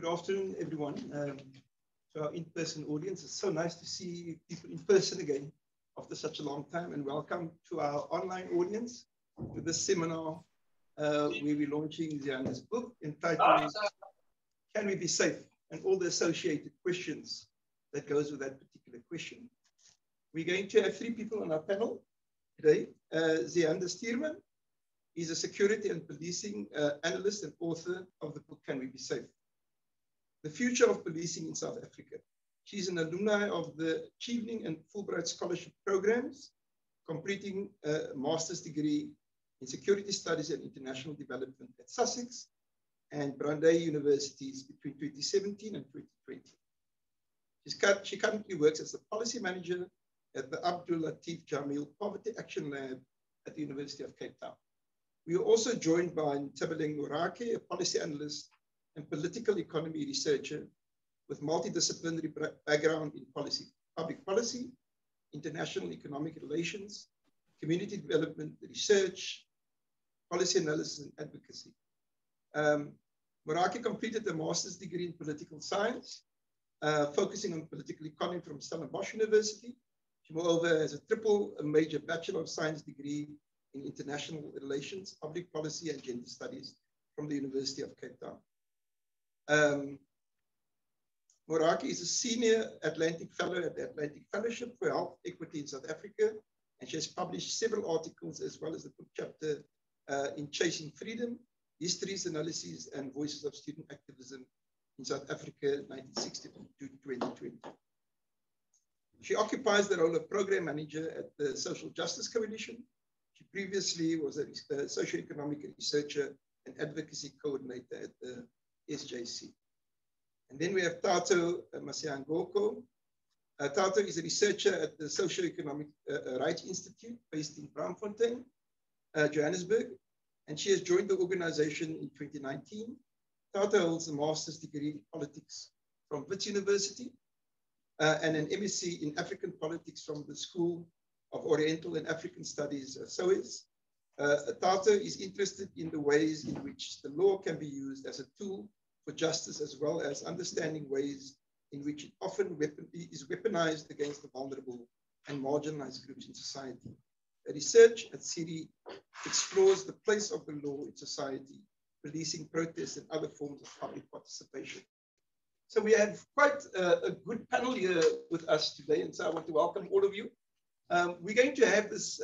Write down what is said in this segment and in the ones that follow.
Good afternoon, everyone. To our in-person audience, it's so nice to see people in person again after such a long time, and welcome to our online audience to this seminar where we're launching Ziyanda's book entitled Can We Be Safe? And all the associated questions that goes with that particular question. We're going to have three people on our panel today. Ziyanda Stuurman is a security and policing analyst and author of the book Can We Be Safe? The Future of Policing in South Africa. She's an alumni of the Achieving and Fulbright Scholarship programs, completing a master's degree in Security Studies and International Development at Sussex and Brandeis Universities between 2017 and 2020. She currently works as a policy manager at the Abdul Latif Jamil Poverty Action Lab at the University of Cape Town. We are also joined by Ntebaleng Morake, a policy analyst and political economy researcher with multidisciplinary background in public policy, international economic relations, community development, research, policy analysis, and advocacy. Morake completed a master's degree in political science, focusing on political economy from Stellenbosch University. She, moreover, has a triple major Bachelor of Science degree in international relations, public policy, and gender studies from the University of Cape Town. Morake is a senior Atlantic Fellow at the Atlantic Fellowship for Health Equity in South Africa, and she has published several articles as well as the book chapter in Chasing Freedom, Histories, Analyses, and Voices of Student Activism in South Africa, 1960 to 2020. She occupies the role of program manager at the Social Justice Coalition. She previously was a socioeconomic researcher and advocacy coordinator at the SJC. And then we have Thato Masiangoako. Thato is a researcher at the Socioeconomic Rights Institute based in Braamfontein, Johannesburg, and she has joined the organization in 2019. Thato holds a master's degree in politics from Wits University and an MSc in African politics from the School of Oriental and African Studies, SOAS. Thato is interested in the ways in which the law can be used as a tool for justice, as well as understanding ways in which it often is weaponized against the vulnerable and marginalized groups in society. Her research at SERI explores the place of the law in society, policing protests and other forms of public participation. So we have quite a good panel here with us today, and so I want to welcome all of you. We're going to have this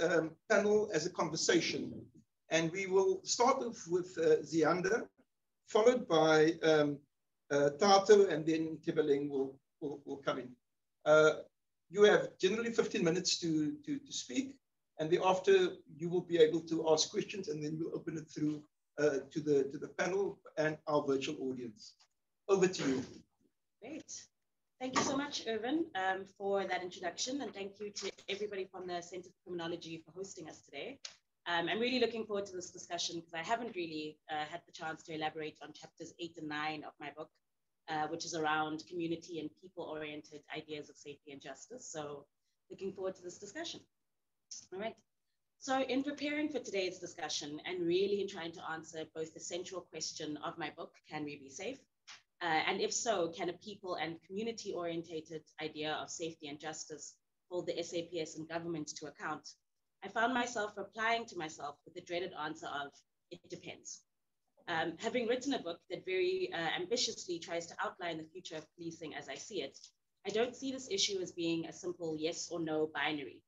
panel as a conversation, and we will start off with Ziyanda, followed by Thato, and then Ntebaleng will come in. You have generally 15 minutes to speak, and thereafter you will be able to ask questions, and then we'll open it through to the panel and our virtual audience. Over to you. Great. Thank you so much, Irvin, for that introduction, and thank you to everybody from the Centre of Criminology for hosting us today. I'm really looking forward to this discussion because I haven't really had the chance to elaborate on chapters 8 and 9 of my book, which is around community and people-oriented ideas of safety and justice. So looking forward to this discussion. All right. So in preparing for today's discussion and really in trying to answer both the central question of my book, Can We Be Safe? And if so, can a people and community-oriented idea of safety and justice hold the SAPS and government to account? I found myself replying to myself with the dreaded answer of, it depends. Having written a book that very ambitiously tries to outline the future of policing as I see it, I don't see this issue as being a simple yes or no binary.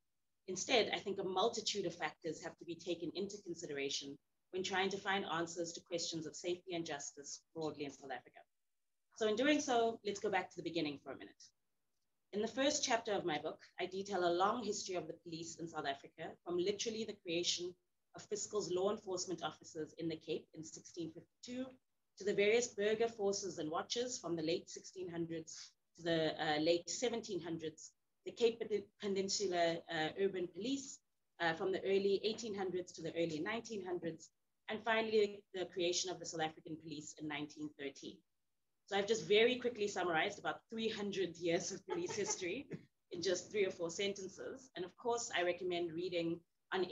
Instead, I think a multitude of factors have to be taken into consideration when trying to find answers to questions of safety and justice broadly in South Africa. So in doing so, let's go back to the beginning for a minute. In the first chapter of my book, I detail a long history of the police in South Africa, from literally the creation of Fiscal's law enforcement officers in the Cape in 1652, to the various burger forces and watches from the late 1600s to the late 1700s, the Cape Peninsula Urban Police from the early 1800s to the early 1900s, and finally the creation of the South African Police in 1913. So I've just very quickly summarized about 300 years of police history in just 3 or 4 sentences. And of course, I recommend reading on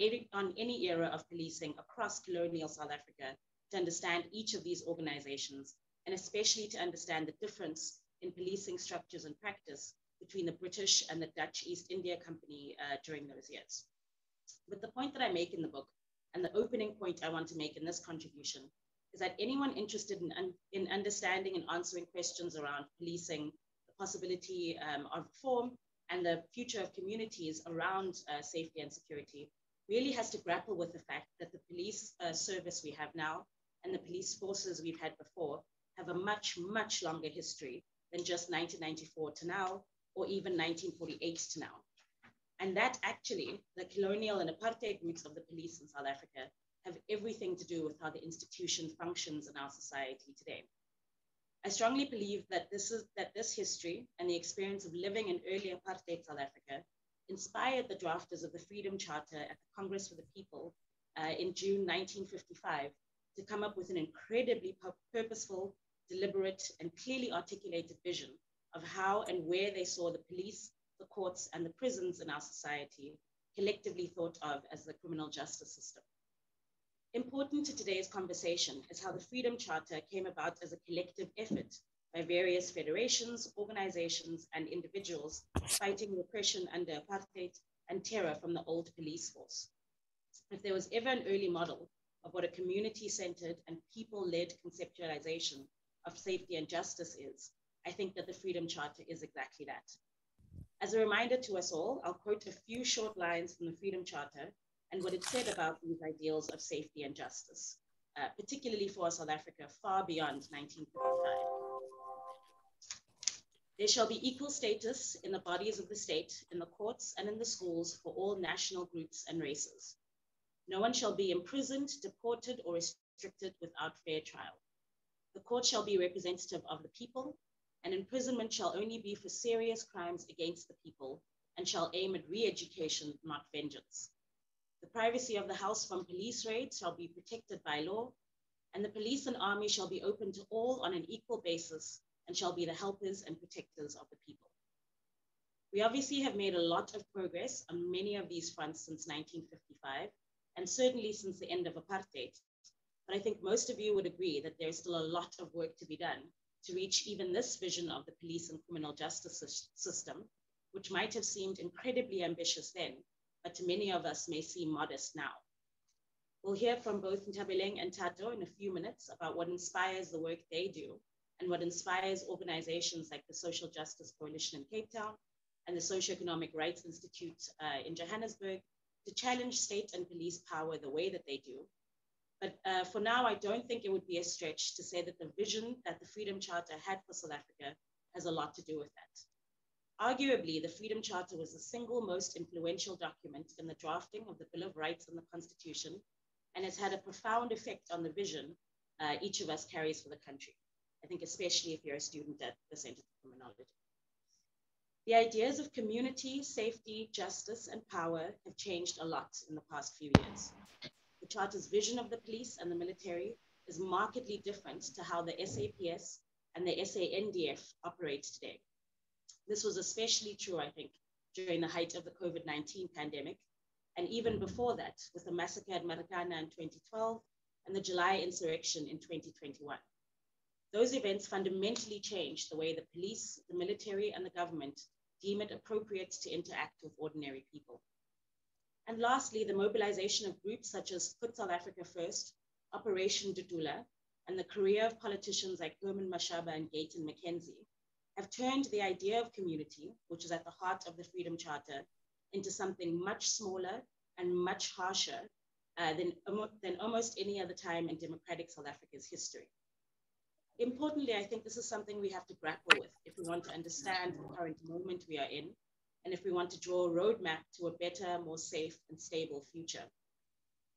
any era of policing across colonial South Africa to understand each of these organizations and especially to understand the difference in policing structures and practice between the British and the Dutch East India Company during those years. But the point that I make in the book, and the opening point I want to make in this contribution, is that anyone interested in understanding and answering questions around policing, the possibility of reform, and the future of communities around safety and security, really has to grapple with the fact that the police service we have now and the police forces we've had before have a much, much longer history than just 1994 to now, or even 1948 to now. And that actually, the colonial and apartheid roots of the police in South Africa have everything to do with how the institution functions in our society today. I strongly believe that this history and the experience of living in early apartheid South Africa inspired the drafters of the Freedom Charter at the Congress for the People in June 1955 to come up with an incredibly purposeful, deliberate, and clearly articulated vision of how and where they saw the police, the courts, and the prisons in our society collectively thought of as the criminal justice system. Important to today's conversation is how the Freedom Charter came about as a collective effort by various federations, organizations, and individuals fighting repression under apartheid and terror from the old police force. If there was ever an early model of what a community-centered and people-led conceptualization of safety and justice is, I think that the Freedom Charter is exactly that. As a reminder to us all, I'll quote a few short lines from the Freedom Charter and what it said about these ideals of safety and justice, particularly for South Africa far beyond 1955. There shall be equal status in the bodies of the state, in the courts and in the schools for all national groups and races. No one shall be imprisoned, deported, or restricted without fair trial. The court shall be representative of the people, and imprisonment shall only be for serious crimes against the people and shall aim at re-education, not vengeance. The privacy of the house from police raids shall be protected by law, and the police and army shall be open to all on an equal basis and shall be the helpers and protectors of the people. We obviously have made a lot of progress on many of these fronts since 1955, and certainly since the end of apartheid. But I think most of you would agree that there's still a lot of work to be done to reach even this vision of the police and criminal justice system, which might have seemed incredibly ambitious then, but to many of us may seem modest now. We'll hear from both Ntebaleng and Thato in a few minutes about what inspires the work they do and what inspires organizations like the Social Justice Coalition in Cape Town and the Socioeconomic Rights Institute in Johannesburg to challenge state and police power the way that they do. But for now, I don't think it would be a stretch to say that the vision that the Freedom Charter had for South Africa has a lot to do with that. Arguably, the Freedom Charter was the single most influential document in the drafting of the Bill of Rights and the Constitution, and has had a profound effect on the vision each of us carries for the country. I think especially if you're a student at the Centre of Criminology. The ideas of community, safety, justice, and power have changed a lot in the past few years. The Charter's vision of the police and the military is markedly different to how the SAPS and the SANDF operate today. This was especially true, I think, during the height of the COVID-19 pandemic, and even before that, with the massacre at Marikana in 2012 and the July insurrection in 2021. Those events fundamentally changed the way the police, the military, and the government deem it appropriate to interact with ordinary people. And lastly, the mobilization of groups such as Put South Africa First, Operation Dudula, and the career of politicians like Herman Mashaba and Gayton McKenzie have turned the idea of community, which is at the heart of the Freedom Charter, into something much smaller and much harsher than almost any other time in democratic South Africa's history. Importantly, I think this is something we have to grapple with if we want to understand the current moment we are in, and if we want to draw a roadmap to a better, more safe and stable future.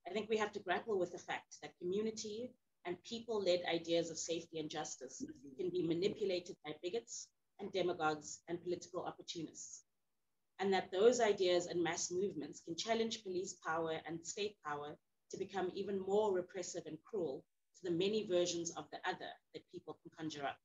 I think we have to grapple with the fact that community and people-led ideas of safety and justice can be manipulated by bigots and demagogues and political opportunists, and that those ideas and mass movements can challenge police power and state power to become even more repressive and cruel to the many versions of the other that people can conjure up.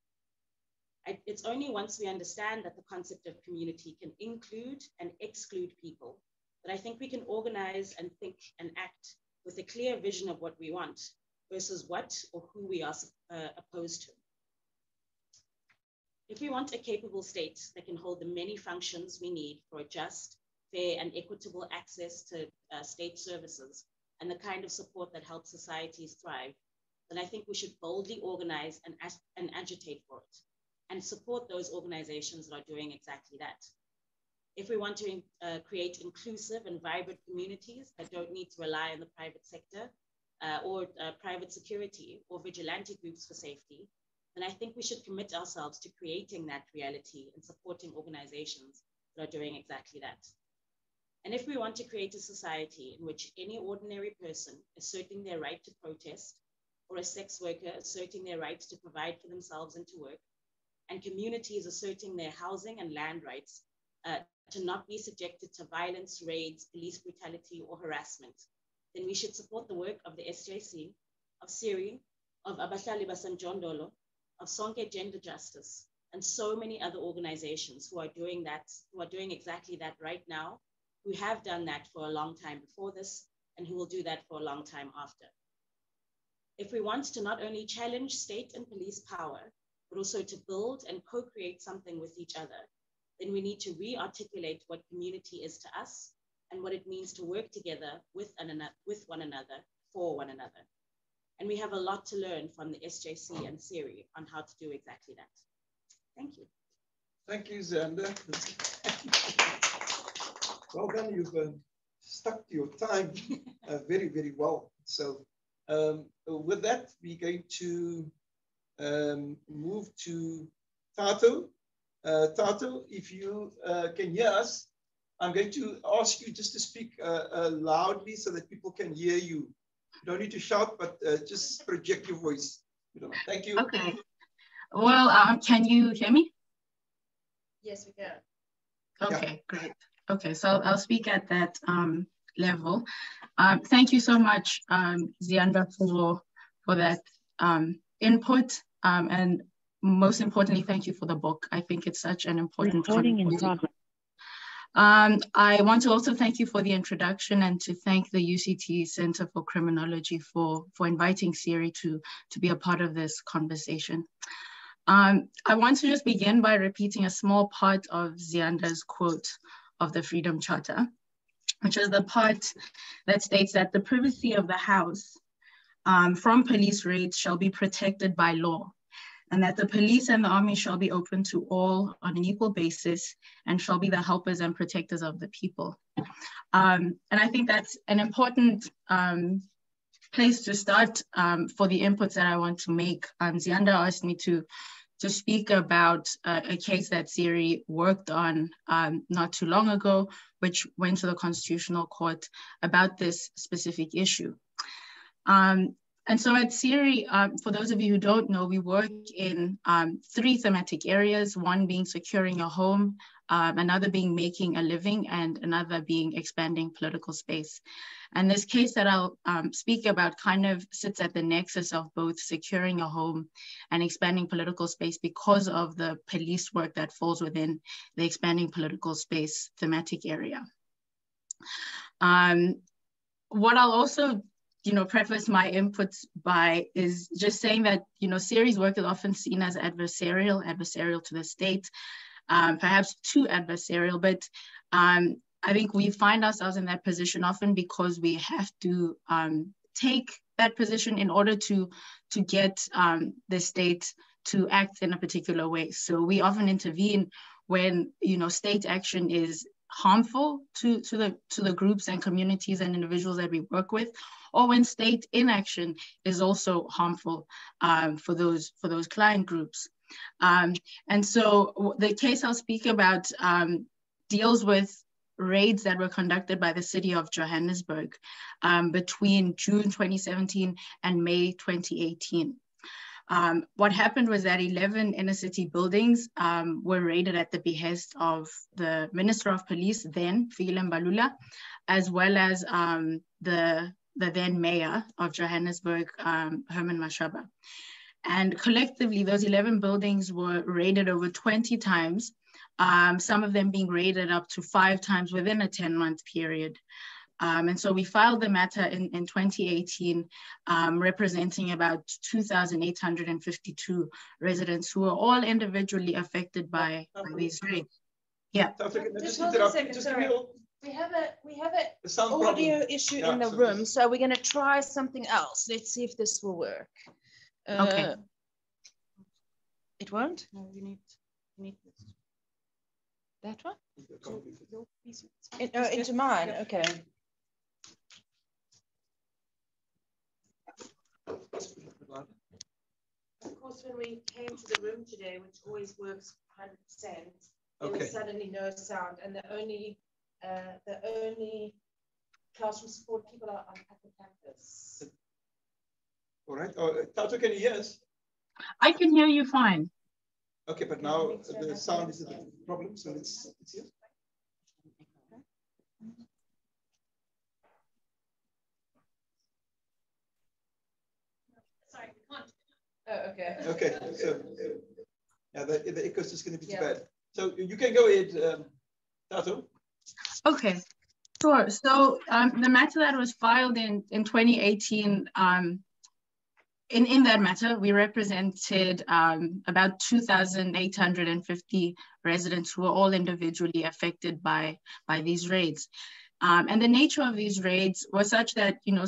It's only once we understand that the concept of community can include and exclude people that I think we can organize and think and act with a clear vision of what we want versus what or who we are opposed to. If we want a capable state that can hold the many functions we need for a just, fair, and equitable access to state services and the kind of support that helps societies thrive, then I think we should boldly organize and agitate for it and support those organizations that are doing exactly that. If we want to create inclusive and vibrant communities that don't need to rely on the private sector or private security or vigilante groups for safety, then I think we should commit ourselves to creating that reality and supporting organizations that are doing exactly that. And if we want to create a society in which any ordinary person asserting their right to protest, or a sex worker asserting their rights to provide for themselves and to work, and communities asserting their housing and land rights to not be subjected to violence, raids, police brutality, or harassment, then we should support the work of the SJC, of SERI, of Abahlali Basemjondolo, of Sonke Gender Justice, and so many other organizations who are doing that, who are doing exactly that right now, who have done that for a long time before this, and who will do that for a long time after. If we want to not only challenge state and police power, but also to build and co-create something with each other, then we need to re-articulate what community is to us and what it means to work together with one another, for one another. And we have a lot to learn from the SJC and SERI on how to do exactly that. Thank you. Thank you, Ziyanda. Well done, you've stuck to your time very, very well. So with that, we're going to move to Thato. Thato, if you can hear us, I'm going to ask you just to speak loudly so that people can hear you. You don't need to shout, but just project your voice. Thank you. Okay. Well, can you hear me? Yes, we can. Okay, yeah. Great. Okay, so I'll speak at that level. Thank you so much, Ziyanda, for that input. And most importantly, thank you for the book. I think it's such an important recording in progress. I want to also thank you for the introduction and to thank the UCT Centre for Criminology for inviting SERI to be a part of this conversation. I want to just begin by repeating a small part of Ziyanda's quote of the Freedom Charter, which is the part that states that the privacy of the house from police raids shall be protected by law, and that the police and the army shall be open to all on an equal basis and shall be the helpers and protectors of the people. And I think that's an important place to start for the inputs that I want to make. Ziyanda asked me to speak about a case that SERI worked on not too long ago, which went to the Constitutional Court about this specific issue. And so at SERI, for those of you who don't know, we work in 3 thematic areas, one being securing a home, another being making a living, and another being expanding political space. And this case that I'll speak about kind of sits at the nexus of both securing a home and expanding political space because of the police work that falls within the expanding political space thematic area. What I'll also preface my inputs by is just saying that, SERI's work is often seen as adversarial to the state, perhaps too adversarial, but I think we find ourselves in that position often because we have to take that position in order to get the state to act in a particular way. So we often intervene when, state action is harmful to the groups and communities and individuals that we work with, or when state inaction is also harmful for those client groups. And so the case I'll speak about deals with raids that were conducted by the city of Johannesburg between June 2017 and May 2018. What happened was that 11 inner city buildings were raided at the behest of the Minister of Police then, Fikile Mbalula, as well as the then mayor of Johannesburg, Herman Mashaba. And collectively, those 11 buildings were raided over 20 times, some of them being raided up to 5 times within a 10-month period. And so we filed the matter in 2018, representing about 2,852 residents who were all individually affected by these raids. Yeah. Just hold on a second, sorry. We have an audio issue in the room, so we're going to try something else. Let's see if this will work. Okay. It won't? No, you need this. That one? Into mine, okay. Of course, when we came to the room today, which always works 100%, there was suddenly no sound, and the only classroom support people are at the campus. All right. Thato, can you hear us? I can hear you fine. Okay, but now the sound is a problem, so let's hear. Sorry, we can't. Oh, okay. Okay, so yeah, the echo is just going to be too bad. So you can go ahead, Thato. Okay, sure. So the matter that was filed in 2018, in that matter, we represented about 2,850 residents who were all individually affected by these raids. And the nature of these raids was such that, you know,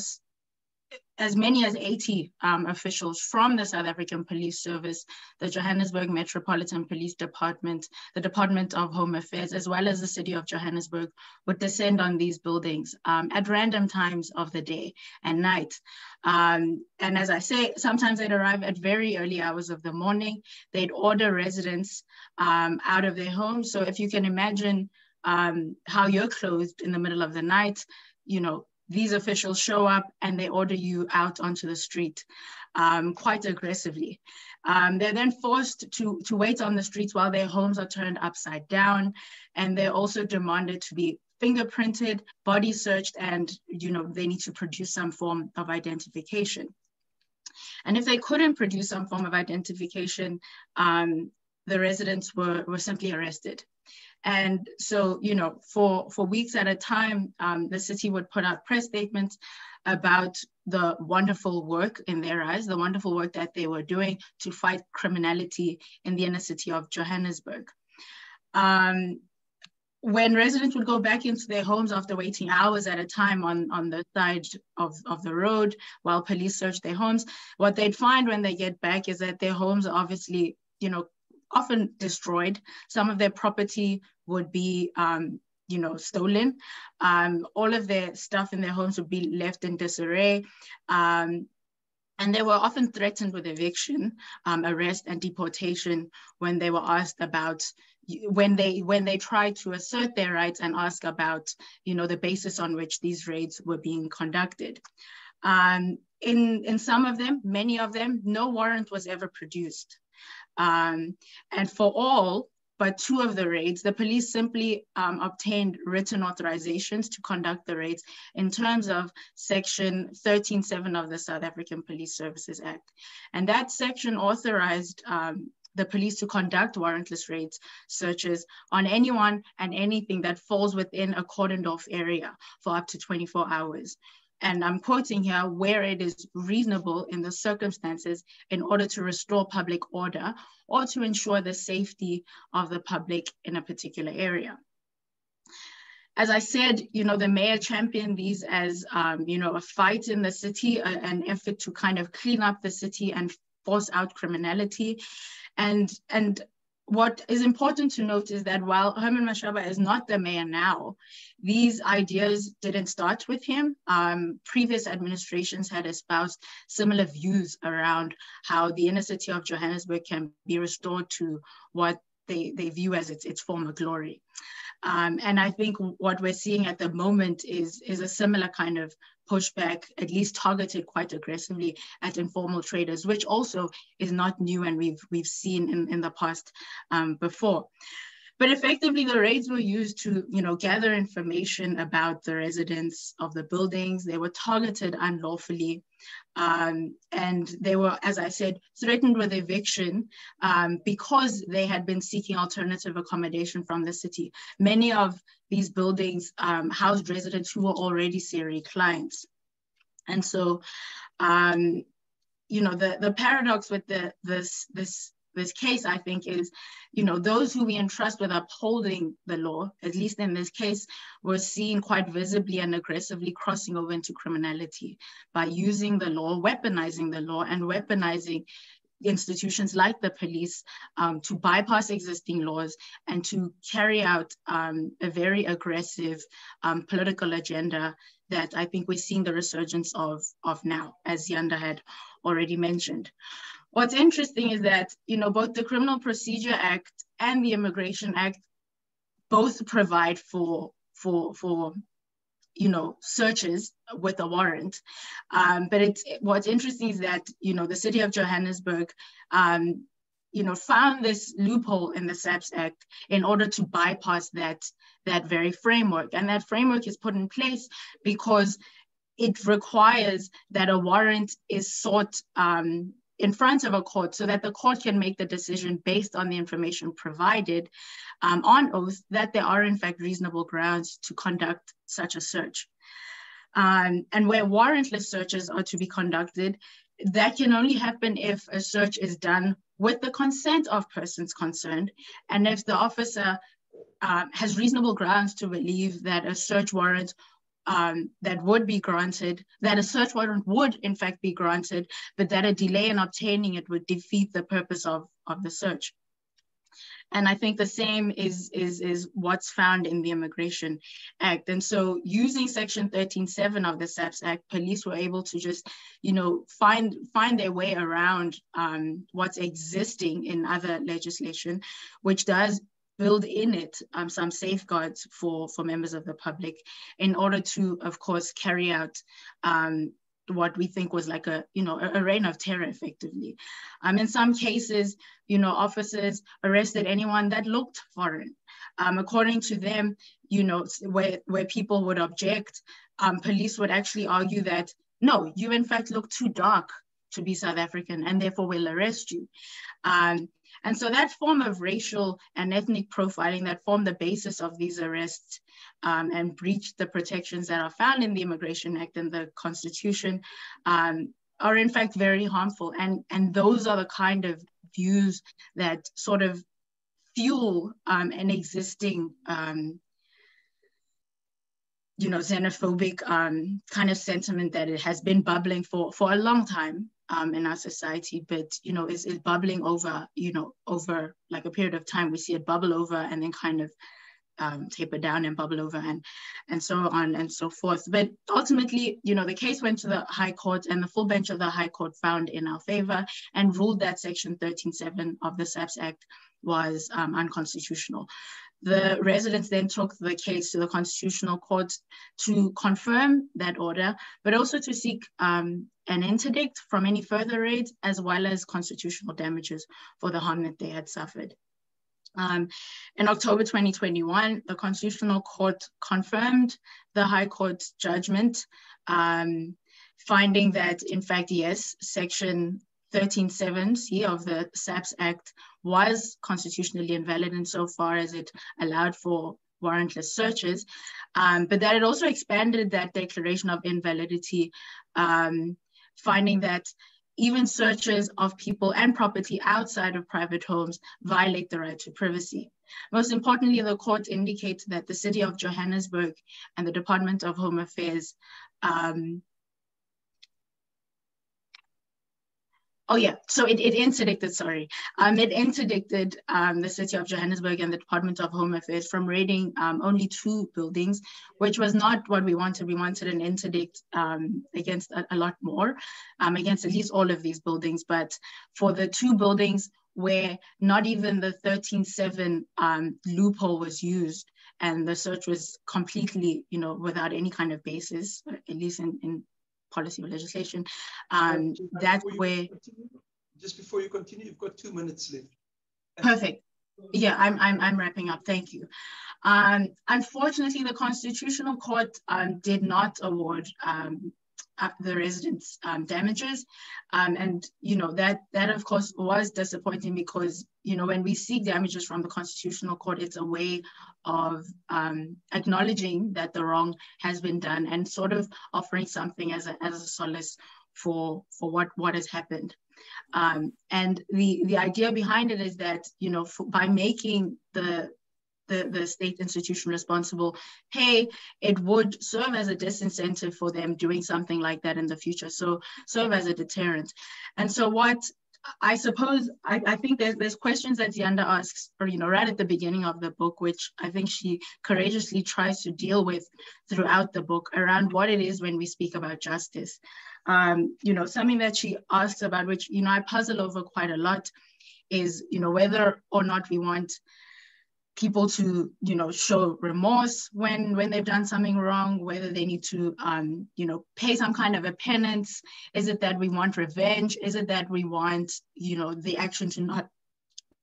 as many as 80 officials from the South African Police Service, the Johannesburg Metropolitan Police Department, the Department of Home Affairs, as well as the City of Johannesburg, would descend on these buildings at random times of the day and night. And as I say, sometimes they'd arrive at very early hours of the morning. They'd order residents out of their homes. So if you can imagine how you're clothed in the middle of the night, you know, these officials show up and they order you out onto the street quite aggressively. They're then forced to wait on the streets while their homes are turned upside down. And they're also demanded to be fingerprinted, body searched, and, you know, they need to produce some form of identification. And if they couldn't produce some form of identification, the residents were simply arrested. And so, you know, for weeks at a time, the city would put out press statements about the wonderful work, in their eyes, the wonderful work that they were doing to fight criminality in the inner city of Johannesburg. When residents would go back into their homes after waiting hours at a time on the side of the road while police searched their homes, what they'd find when they get back is that their homes are obviously, you know, often destroyed. Some of their property would be, you know, stolen. All of their stuff in their homes would be left in disarray. And they were often threatened with eviction, arrest, and deportation when they were asked about, when they tried to assert their rights and ask about, you know, the basis on which these raids were being conducted. In some of them, many of them, no warrant was ever produced. And for all but two of the raids, the police simply obtained written authorizations to conduct the raids in terms of Section 13.7 of the South African Police Services Act. And that section authorized the police to conduct warrantless raids, searches on anyone and anything that falls within a cordoned off area for up to 24 hours. And I'm quoting here, where it is reasonable in the circumstances in order to restore public order or to ensure the safety of the public in a particular area. As I said, you know, the mayor championed these as, you know, a fight in the city, an effort to kind of clean up the city and force out criminality. And what is important to note is that while Herman Mashaba is not the mayor now, these ideas didn't start with him. Previous administrations had espoused similar views around how the inner city of Johannesburg can be restored to what they view as its former glory. And I think what we're seeing at the moment is a similar kind of pushback, at least targeted quite aggressively at informal traders, which also is not new and we've seen in the past before. But effectively, the raids were used to, gather information about the residents of the buildings. They were targeted unlawfully. And they were, as I said, threatened with eviction because they had been seeking alternative accommodation from the city. Many of these buildings housed residents who were already SERI clients. And so, the paradox with this case, I think, is, those who we entrust with upholding the law, at least in this case, were seen quite visibly and aggressively crossing over into criminality by using the law, weaponizing the law, and weaponizing institutions like the police to bypass existing laws and to carry out a very aggressive political agenda that I think we're seeing the resurgence of now, as Ziyanda had already mentioned. What's interesting is that, both the Criminal Procedure Act and the Immigration Act both provide for searches with a warrant. But what's interesting is that, the city of Johannesburg, found this loophole in the SAPS Act in order to bypass that very framework. And that framework is put in place because it requires that a warrant is sought in front of a court so that the court can make the decision based on the information provided on oath that there are in fact reasonable grounds to conduct such a search. And where warrantless searches are to be conducted, that can only happen if a search is done with the consent of persons concerned, and if the officer has reasonable grounds to believe that a search warrant that would be granted, that a search warrant would in fact be granted, but that a delay in obtaining it would defeat the purpose of the search. And I think the same is what's found in the Immigration Act. And so using Section 13.7 of the SAPS Act, police were able to just, find their way around what's existing in other legislation, which does build in it some safeguards for members of the public in order to, of course, carry out what we think was like a reign of terror, effectively. In some cases, officers arrested anyone that looked foreign. According to them, where people would object, police would actually argue that, no, you in fact look too dark to be South African, and therefore we'll arrest you. And so that form of racial and ethnic profiling that formed the basis of these arrests and breached the protections that are found in the Immigration Act and the Constitution are in fact very harmful. And those are the kind of views that sort of fuel an existing xenophobic kind of sentiment that it has been bubbling for a long time in our society, but is bubbling over, over like a period of time. We see it bubble over and then kind of taper down and bubble over and so on and so forth. But ultimately, the case went to the High Court, and the full bench of the High Court found in our favor and ruled that Section 13.7 of the SAPS Act was unconstitutional. The residents then took the case to the Constitutional Court to confirm that order, but also to seek an interdict from any further raids, as well as constitutional damages for the harm that they had suffered. In October 2021, the Constitutional Court confirmed the High Court's judgment, finding that, in fact, yes, Section 13.7c of the SAPS Act was constitutionally invalid insofar as it allowed for warrantless searches, but that it also expanded that declaration of invalidity, finding that even searches of people and property outside of private homes violate the right to privacy. Most importantly, the court indicates that the City of Johannesburg and the Department of Home Affairs it interdicted the City of Johannesburg and the Department of Home Affairs from raiding only 2 buildings, which was not what we wanted. We wanted an interdict against a lot more, against at least all of these buildings. But for the 2 buildings where not even the 13.7 loophole was used, and the search was completely, without any kind of basis, at least in policy or legislation, that's where... Just before you continue, you've got 2 minutes left. Perfect. Yeah, I'm wrapping up. Thank you. Unfortunately, the Constitutional Court did not award the residents damages, and that of course was disappointing, because when we seek damages from the Constitutional Court, it's a way of acknowledging that the wrong has been done and sort of offering something as a solace for what has happened. And the idea behind it is that, by making the state institution responsible, hey, it would serve as a disincentive for them doing something like that in the future. So serve as a deterrent. And so what I suppose, I think there's questions that Ziyanda asks, or, right at the beginning of the book, which I think she courageously tries to deal with throughout the book, around what it is when we speak about justice. Something that she asks about, which, I puzzle over quite a lot, is, whether or not we want people to, show remorse when they've done something wrong, whether they need to, pay some kind of a penance. Is it that we want revenge? Is it that we want, the action to not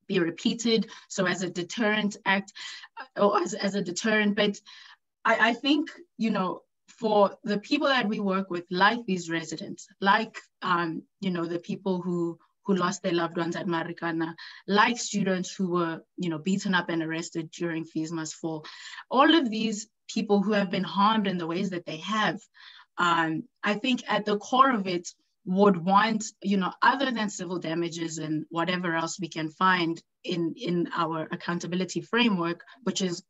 be repeated? So as a deterrent act, or as a deterrent. But I think, for the people that we work with, like these residents, like, the people who lost their loved ones at Marikana, like students who were, beaten up and arrested during Feesma's fall, all of these people who have been harmed in the ways that they have, I think at the core of it would want, other than civil damages and whatever else we can find in our accountability framework, which is,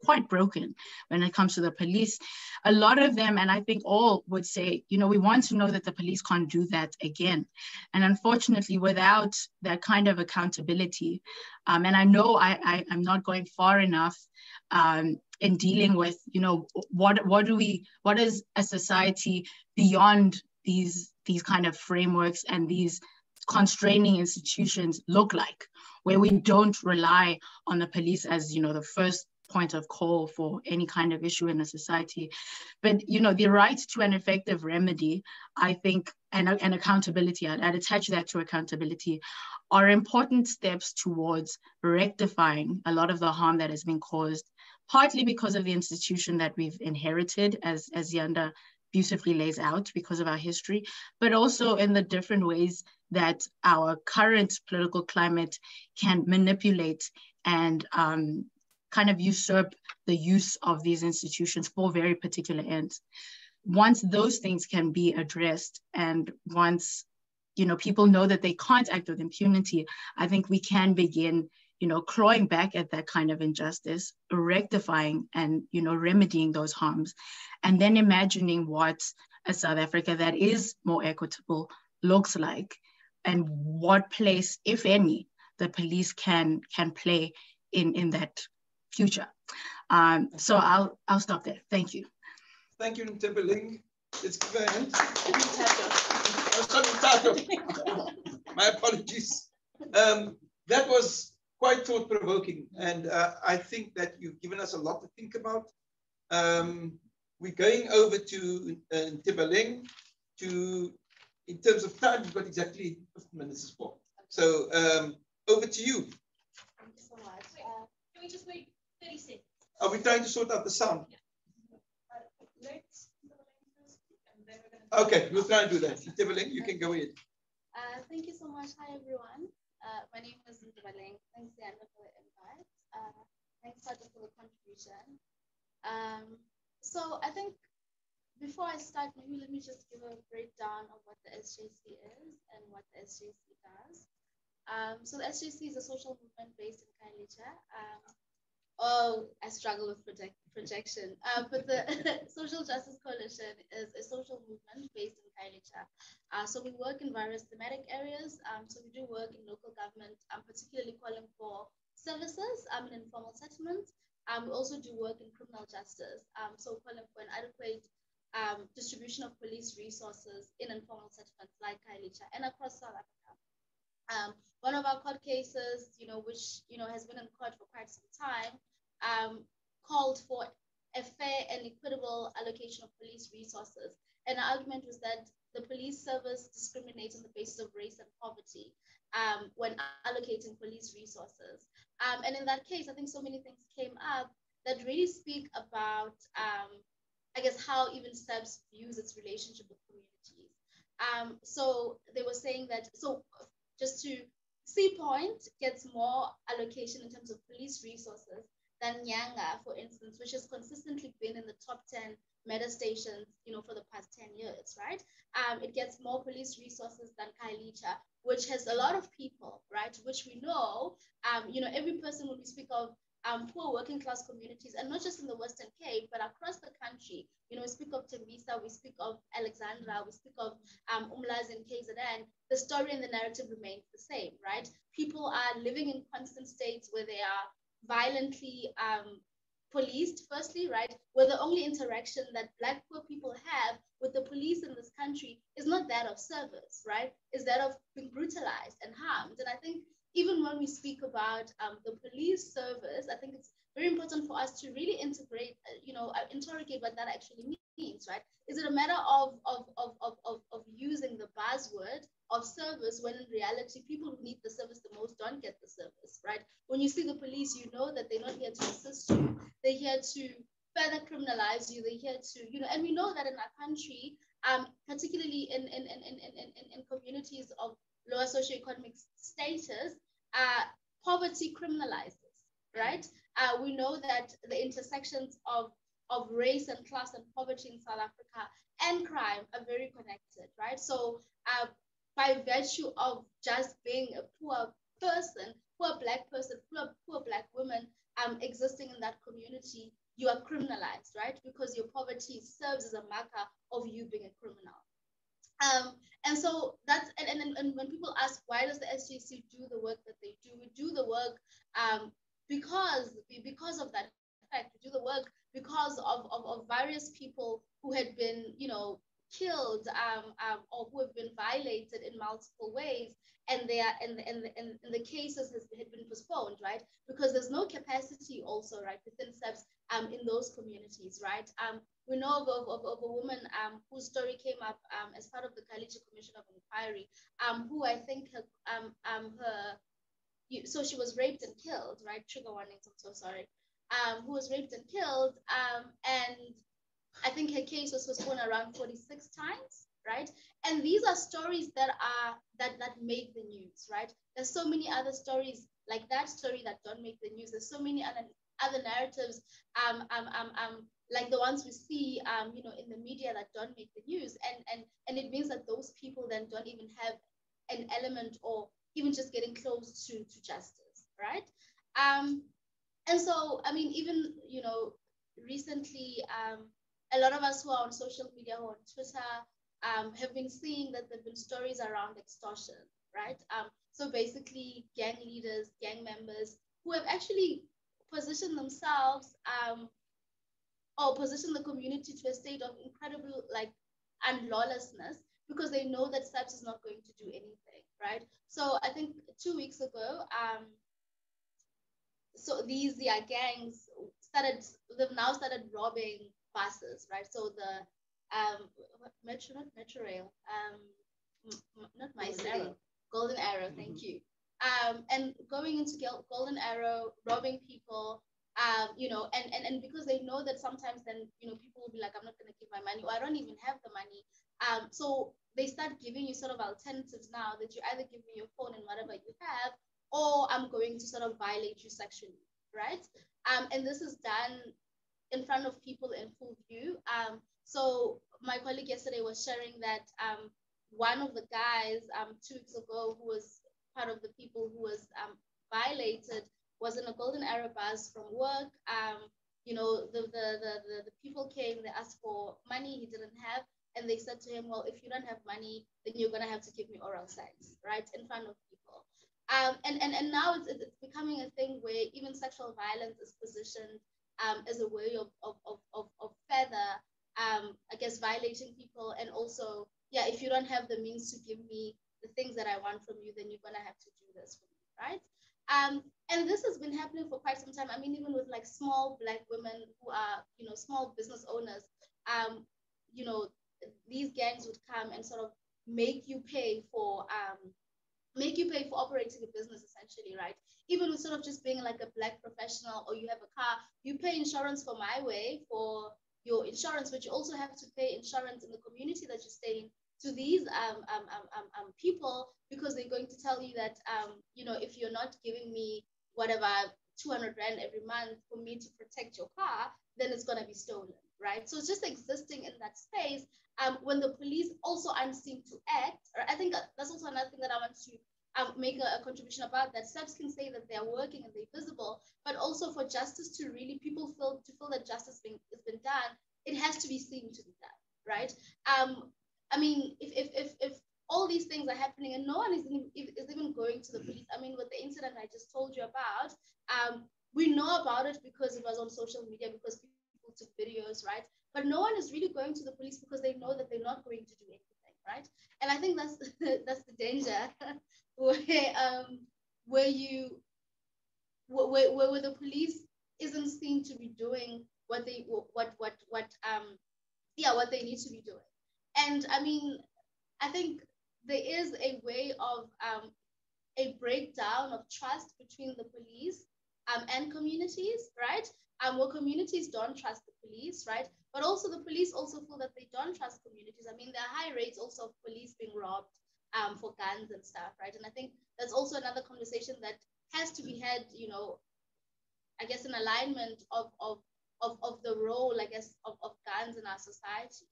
quite broken when it comes to the police. A lot of them, and I think all, would say, we want to know that the police can't do that again. And unfortunately, without that kind of accountability, and I know I'm not going far enough in dealing with, what is a society beyond these kind of frameworks and these constraining institutions look like, where we don't rely on the police as, the first point of call for any kind of issue in a society. But, the right to an effective remedy, I think, and accountability, I'd attach that to accountability, are important steps towards rectifying a lot of the harm that has been caused, partly because of the institution that we've inherited, as Ziyanda beautifully lays out, because of our history, but also in the different ways that our current political climate can manipulate and kind of usurp the use of these institutions for very particular ends. Once those things can be addressed, and once, people know that they can't act with impunity, I think we can begin, clawing back at that kind of injustice, rectifying and, remedying those harms, and then imagining what a South Africa that is more equitable looks like, and what place, if any, the police can play in that future. So I'll stop there. Thank you. Thank you, Ntebaleng. Let's give a hand. My apologies. That was quite thought-provoking, and I think that you've given us a lot to think about. We're going over to Ntebaleng in terms of time, we've got exactly 15 minutes for. So over to you. Thank you so much. Can we just wait 30 seconds? Are we trying to sort out the sound? Yeah. Okay, we'll try and do that. Ntebaleng, you can go in. Thank you so much. Hi, everyone. My name is Ntebaleng. Thanks, Ziyanda, for the invite. Thanks, Thato, for the contribution. So I think before I start, maybe let me just give a breakdown of what the SJC is and what the SJC does. So the SJC is a social movement based in Khayelitsha. I struggle with projection. But the Social Justice Coalition is a social movement based in Khayelitsha. So we work in various thematic areas. So we do work in local government, particularly calling for services in informal settlements. We also do work in criminal justice. So calling for an adequate distribution of police resources in informal settlements like Khayelitsha and across South Africa. One of our court cases, which has been in court for quite some time, called for a fair and equitable allocation of police resources. And the argument was that the police service discriminates on the basis of race and poverty when allocating police resources. And in that case, I think so many things came up that really speak about, I guess, how even SERS views its relationship with communities. So they were saying that, so just to Sea Point gets more allocation in terms of police resources than Nyanga, for instance, which has consistently been in the top 10 meta stations, for the past 10 years, right? It gets more police resources than Kailicha, which has a lot of people, right? Which we know, every person, when we speak of poor working class communities, and not just in the Western Cape, but across the country, we speak of Tembisa, we speak of Alexandra, we speak of Umlazi in KZN, the story and the narrative remains the same, right? People are living in constant states where they are violently policed, firstly, right? Where the only interaction that Black poor people have with the police in this country is not that of service, right? Is that of being brutalized and harmed. And I think even when we speak about the police service, I think it's very important for us to really integrate, interrogate what that actually means, right? Is it a matter of using the buzzword of service when in reality people who need the service the most don't get the service, right? When you see the police, you know that they're not here to assist you. They're here to further criminalize you. They're here to, and we know that in our country, particularly in communities of lower socioeconomic status, poverty criminalizes, right? We know that the intersections of race and class and poverty in South Africa and crime are very connected, right? So by virtue of just being a poor person, poor Black person, poor Black woman existing in that community, you are criminalized, right? Because your poverty serves as a marker of you being a criminal. And so that's, and when people ask, why does the SJC do the work that they do? We do the work because of that fact. We do the work because of various people who had been, killed or who have been violated in multiple ways, and they are and the cases had been postponed, right? Because there's no capacity also, right, within SERS in those communities, right? We know of a woman whose story came up as part of the Kailicha Commission of Inquiry, who I think so she was raped and killed, right? Trigger warnings, I'm so sorry. Who was raped and killed, and I think her case was postponed around 46 times, right? And these are stories that make the news, right? There's so many other stories like that story that don't make the news. There's so many other narratives, like the ones we see, in the media that don't make the news, and it means that those people then don't even have an element or even just getting close to justice, right? And so, I mean, even recently, a lot of us who are on social media or on Twitter have been seeing that there've been stories around extortion, right? So basically, gang leaders, gang members who have actually positioned themselves or positioned the community to a state of incredible unlawlessness because they know that SERS is not going to do anything, right? So I think 2 weeks ago, so these gangs they've now started robbing buses, right? So the Metro Rail, not my city, Golden Arrow, thank you. And going into Golden Arrow, robbing people, and because they know that sometimes then, people will be like, I'm not going to give my money, or I don't even have the money. So they start giving you sort of alternatives now that you either give me your phone and whatever you have, or I'm going to sort of violate you sexually, right? And this is done in front of people in full view. So my colleague yesterday was sharing that one of the guys 2 weeks ago who was part of the people who was violated was in a Golden Arrow bus from work. The people came, they asked for money he didn't have, and they said to him, well, if you don't have money, then you're gonna have to give me oral sex, right, in front of people. And now it's becoming a thing where even sexual violence is positioned as a way of further, I guess, violating people. And also, yeah, if you don't have the means to give me the things that I want from you, then you're gonna have to do this for me, right? And this has been happening for quite some time. I mean, even with small Black women who are, small business owners, these gangs would come and sort of make you pay for operating a business, essentially, right? Even with sort of just being like a black professional, or you have a car, you pay insurance for my way for your insurance, but you also have to pay insurance in the community that you stay in to these people, because they're going to tell you that you know, if you're not giving me whatever 200 rand every month for me to protect your car, then it's going to be stolen, right? So it's just existing in that space when the police also aren't seen to act. Or I think that's also another thing that I want to make a contribution about, that SERPs can say that they're working and they're visible, but also for justice to really feel that justice has been done, it has to be seen to be done, right? I mean, if all these things are happening and no one is even going to the police. I mean, with the incident I just told you about, we know about it because it was on social media, because people took videos, right? But no one is really going to the police because they know that they're not going to do anything, right? And I think that's that's the danger where the police isn't seen to be doing what they need to be doing. And I mean, I think there is a way of a breakdown of trust between the police and communities, right? Where communities don't trust the police, right? But also the police also feel that they don't trust communities. I mean, there are high rates also of police being robbed for guns and stuff, right? And I think that's also another conversation that has to be had, you know, I guess in alignment of the role, I guess, of guns in our society.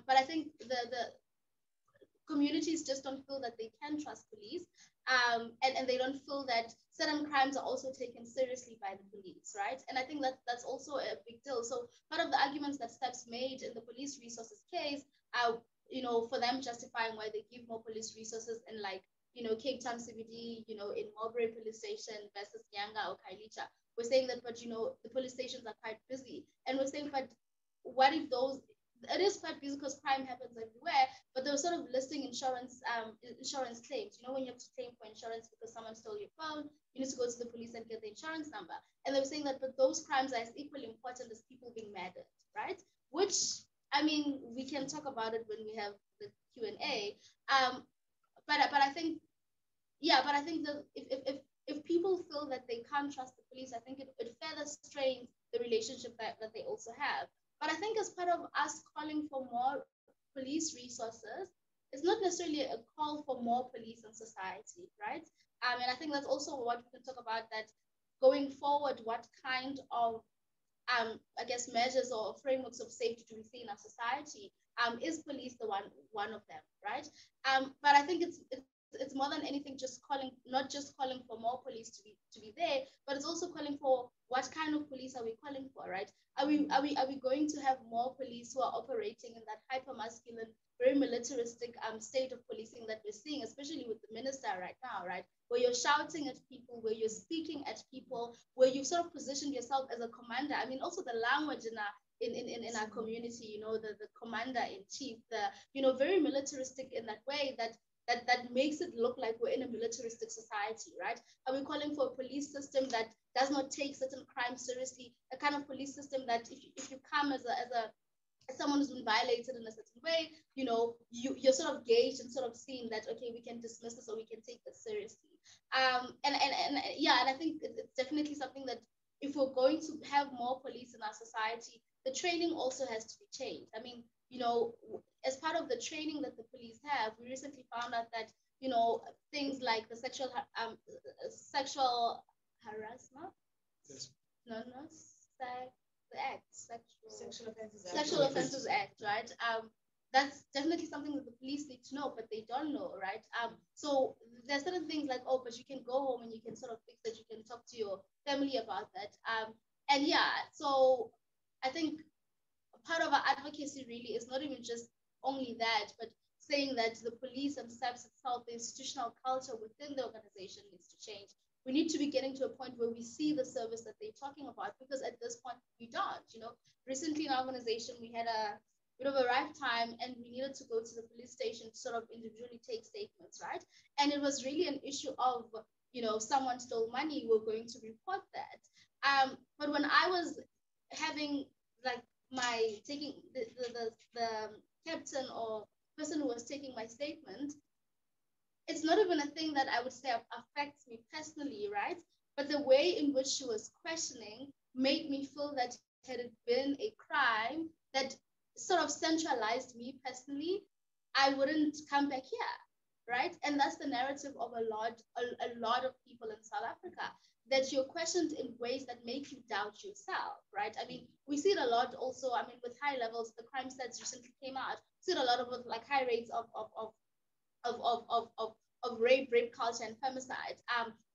But I think the communities just don't feel that they can trust police, and they don't feel that certain crimes are also taken seriously by the police, right? And I think that's also a big deal. So part of the arguments that SERPs made in the police resources case, you know, for them justifying why they give more police resources in, like, you know, Cape Town CBD, you know, in Marbury police station versus Nyanga or Kailicha, we're saying that, but, you know, the police stations are quite busy. And we're saying, but what if those, it is quite busy because crime happens everywhere, but they're sort of listing insurance claims. You know, when you have to claim for insurance because someone stole your phone, you need to go to the police and get the insurance number. And they were saying that, but those crimes are as equally important as people being murdered, right? Which, I mean, we can talk about it when we have the Q&A. But I think, yeah, but I think that if people feel that they can't trust the police, I think it further strains the relationship that they also have. But I think as part of us calling for more police resources, it's not necessarily a call for more police in society, right? And I think that's also what we can talk about, that going forward, what kind of, I guess, measures or frameworks of safety do we see in our society? Is police the one of them, right? But I think it's more than anything just not just calling for more police to be there, but it's also calling for what kind of police are we calling for, right? Are we going to have more police who are operating in that hyper-masculine, very militaristic state of policing that we're seeing, especially with the minister right now, right? Where you're shouting at people, where you're speaking at people, where you've sort of positioned yourself as a commander. I mean, also the language in our community, you know, the commander in chief, the, you know, very militaristic in that way that makes it look like we're in a militaristic society, right? Are we calling for a police system that does not take certain crimes seriously? A kind of police system that if you come as someone who's been violated in a certain way, you know, you're sort of gauged and sort of seen that, okay, we can dismiss this or we can take this seriously. And I think it's definitely something that if we're going to have more police in our society, the training also has to be changed. I mean, you know, as part of the training that the police have, we recently found out that, you know, things like the sexual harassment, yes. Sexual Offences Act, right? That's definitely something that the police need to know, but they don't know, right? So there's certain things like, oh, but you can go home and you can sort of fix it. You can talk to your family about that. And yeah, so I think part of our advocacy really is not even just only that, but saying that the police and SERPs itself, the institutional culture within the organization needs to change. We need to be getting to a point where we see the service that they're talking about, because at this point we don't. You know, recently in our organization we had a bit of a arrive time and we needed to go to the police station to sort of individually take statements, right? And it was really an issue of, you know, someone stole money, we're going to report that. But when I was having like my taking the captain or person who was taking my statement, it's not even a thing that I would say affects me personally, right? But the way in which she was questioning made me feel that had it been a crime that sort of centralized me personally, I wouldn't come back here, right? And that's the narrative of a lot of people in South Africa, that you're questioned in ways that make you doubt yourself, right? I mean, we see it a lot also, I mean, with high levels, the crime stats recently came out, we see it a lot of like high rates of rape culture and femicide.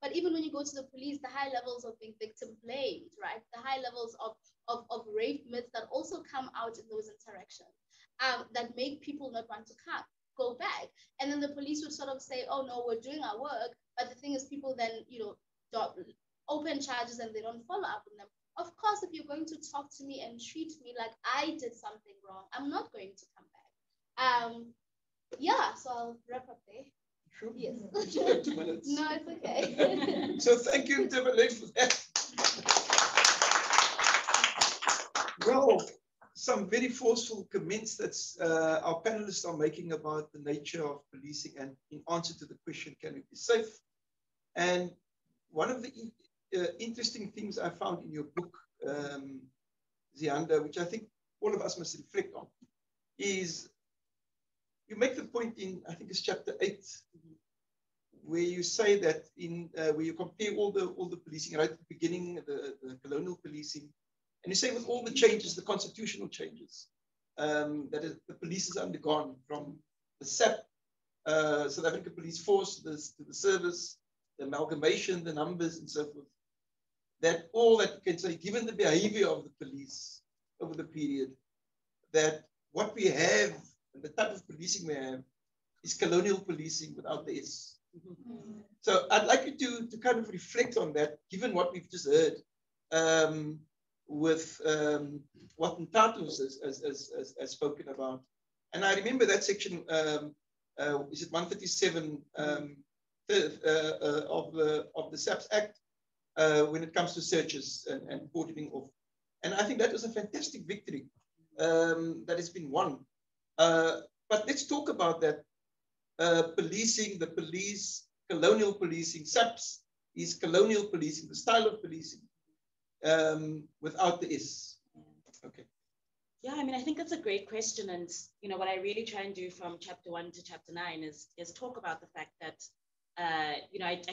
But even when you go to the police, the high levels of being victim blamed, right? The high levels of rape myths that also come out in those interactions that make people not want to go back. And then the police would sort of say, oh no, we're doing our work. But the thing is, people then, open charges and they don't follow up on them. Of course, if you're going to talk to me and treat me like I did something wrong, I'm not going to come back. Yeah, so I'll wrap up there. Sure. Yes. 2 minutes. No, it's okay. So thank you, Ntebaleng, for that. Well, some very forceful comments that our panelists are making about the nature of policing and in answer to the question, can we be safe? And one of the interesting things I found in your book, Ziyanda, which I think all of us must reflect on, is you make the point in, I think it's chapter 8, where you say that where you compare all the policing right at the beginning, the colonial policing, and you say with all the changes, the constitutional changes that the police has undergone, from the SAP, South African Police Force, to the service, the amalgamation, the numbers, and so forth, that all that you can say, given the behavior of the police over the period, that what we have and the type of policing we have is colonial policing without the S. So I'd like you to kind of reflect on that, given what we've just heard, with what Thato has spoken about. And I remember that section, is it 137 of the SAPS Act, when it comes to searches and portioning off. And I think that was a fantastic victory that has been won. But let's talk about that. Policing, the police, colonial policing, SAPS is colonial policing, the style of policing, without the S. Okay. Yeah, I mean, I think that's a great question. And, what I really try and do from chapter 1 to chapter 9 is talk about the fact that, I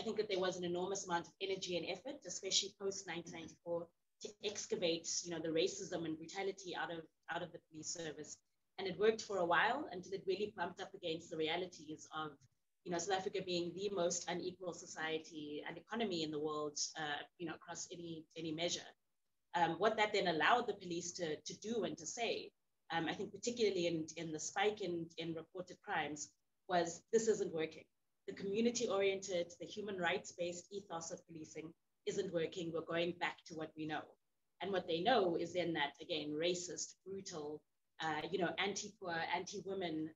think that there was an enormous amount of energy and effort, especially post-1994, to excavate, the racism and brutality out of the police service. And it worked for a while until it really bumped up against the realities of, South Africa being the most unequal society and economy in the world, across any measure. What that then allowed the police to do and to say, I think particularly in the spike in reported crimes, was this isn't working. The community-oriented, the human rights-based ethos of policing isn't working. We're going back to what we know. And what they know is then that, again, racist, brutal, anti-poor, anti-women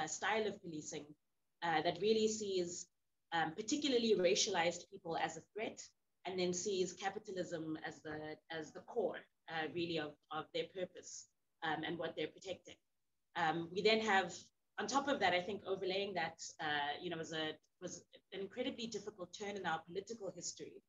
style of policing that really sees particularly racialized people as a threat, and then sees capitalism as the core, really, of their purpose and what they're protecting. We then have, on top of that, I think overlaying that, was an incredibly difficult turn in our political history,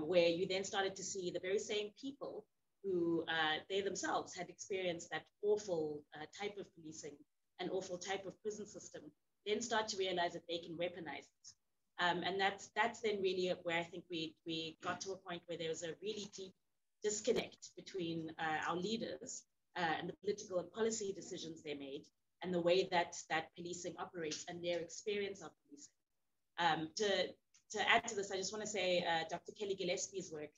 where you then started to see the very same people who they themselves had experienced that awful type of policing, an awful type of prison system, then start to realize that they can weaponize it. And that's then really where I think we got to a point where there was a really deep disconnect between our leaders and the political and policy decisions they made, and the way that policing operates and their experience of policing. To add to this, I just want to say Dr. Kelly Gillespie's work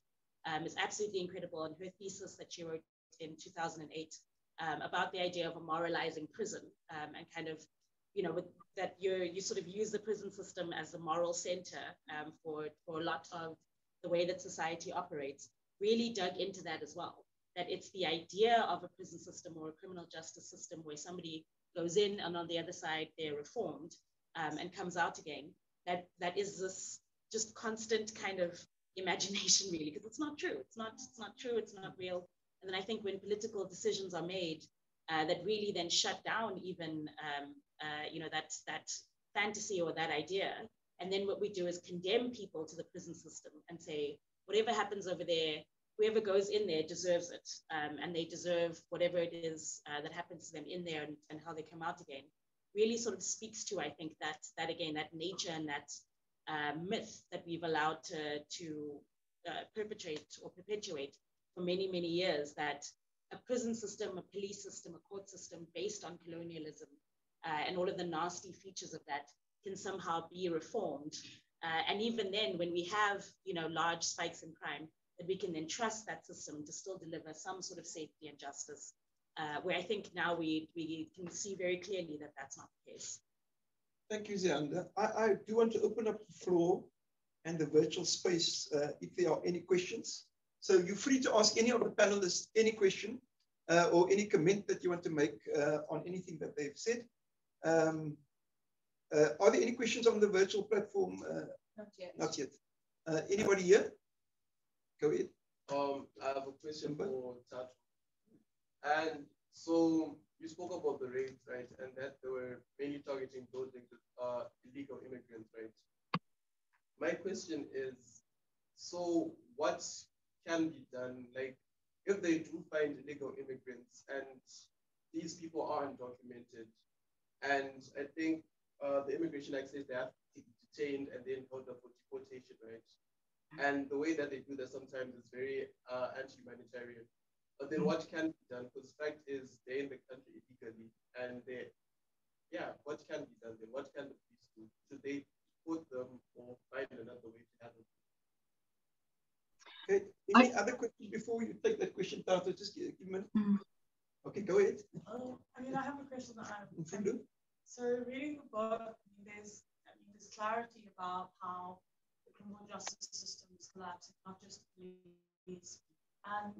is absolutely incredible, and her thesis that she wrote in 2008 about the idea of a moralizing prison, and kind of, with that you sort of use the prison system as a moral center for a lot of the way that society operates, really dug into that as well. That it's the idea of a prison system or a criminal justice system where somebody goes in and on the other side they're reformed and comes out again. That is this just constant kind of imagination, really, because it's not true. It's not true. It's not real. And then I think when political decisions are made that really then shut down even that fantasy or that idea. And then what we do is condemn people to the prison system and say, whatever happens over there, whoever goes in there deserves it, and they deserve whatever it is that happens to them in there, and how they come out again. Really sort of speaks to, I think, that again, that nature and that myth that we've allowed to perpetrate or perpetuate for many, many years, that a prison system, a police system, a court system based on colonialism and all of the nasty features of that can somehow be reformed. And even then, when we have, large spikes in crime, that we can then trust that system to still deliver some sort of safety and justice, where I think now we can see very clearly that that's not the case. Thank you, Ziyanda. I do want to open up the floor and the virtual space if there are any questions. So you're free to ask any of the panelists any question or any comment that you want to make on anything that they've said. Are there any questions on the virtual platform? Not yet. Not yet. Anybody here? Go ahead. I have a question for Thato. And so you spoke about the raids, right? And that they were mainly targeting those illegal immigrants, right? My question is, so what can be done? Like, if they do find illegal immigrants and these people are undocumented, and I think the Immigration Act says they have to be detained and then held up for deportation, right? And the way that they do that sometimes is very anti-humanitarian. But then what can be done? Because the fact is they're in the country illegally, and what can be done then? What can the police do? Should they deport them or find another way to handle them? Okay. Any other questions before you take that question, Thato? Just give a minute. Okay, go ahead. I have a question that I have. So reading the book, there's clarity about how the criminal justice system is collapsing, not just the police. And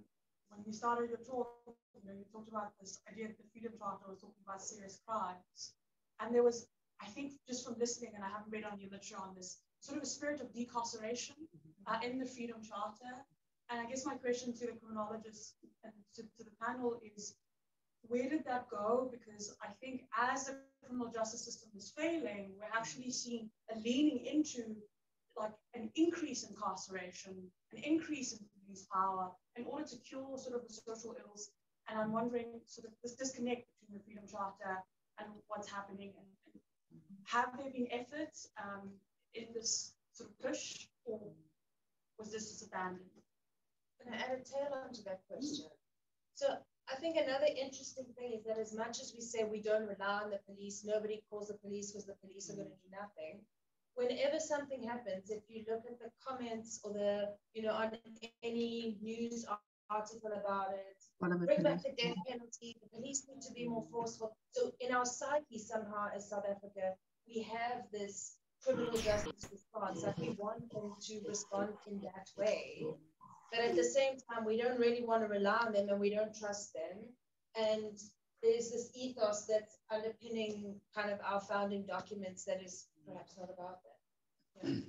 when you started your talk, you talked about this idea that the Freedom Charter was talking about serious crimes. And there was, I think, just from listening, and I haven't read on your literature on this, sort of a spirit of decarceration in the Freedom Charter. And I guess my question to the criminologists and to the panel is, where did that go? Because I think as the criminal justice system is failing, we're actually seeing a leaning into like an increase in incarceration, an increase in police power in order to cure sort of the social ills. And I'm wondering sort of this disconnect between the Freedom Charter and what's happening. And have there been efforts in this sort of push, or was this just abandoned? Can I add a tail onto that question? So I think another interesting thing is that as much as we say we don't rely on the police, nobody calls the police because the police are going to do nothing. Whenever something happens, if you look at the comments or the, on any news article about it, bring back the death penalty, the police need to be more forceful. So in our psyche somehow as South Africa, we have this criminal justice response, like we want them to respond in that way. But at the same time, we don't really want to rely on them and we don't trust them. And there's this ethos that's underpinning kind of our founding documents that is perhaps not about that. Yeah.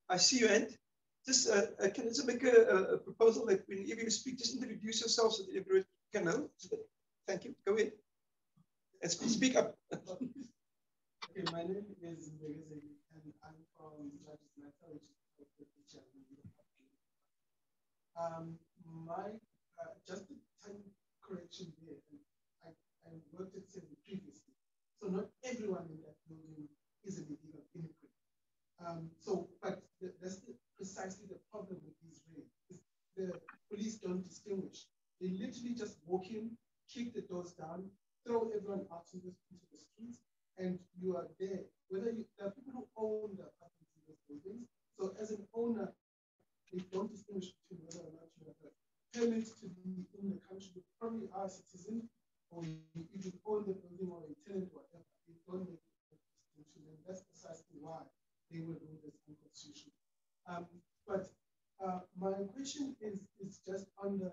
I see you, Ant. Just can I just make a proposal that whenever you speak, just introduce yourself so that everyone can know. Thank you. Go ahead. And speak up. Okay, my name is Mbegeze, and I'm from Judges Matter, which is the teacher. Just a tiny correction there. I worked at SERI previously, so not everyone in that building is an illegal immigrant. But that's precisely the problem with these raids. The police don't distinguish. They literally just walk in, kick the doors down, throw everyone out into the streets, and you are there. There are people who own the apartments in those buildings. So as an owner, they don't distinguish between whether or not you have a permit to be in the country. You probably are a citizen, or you own the building or a tenant, whatever. They don't make a distinction, and that's precisely why they were ruled as unconstitutional. But my question is just on the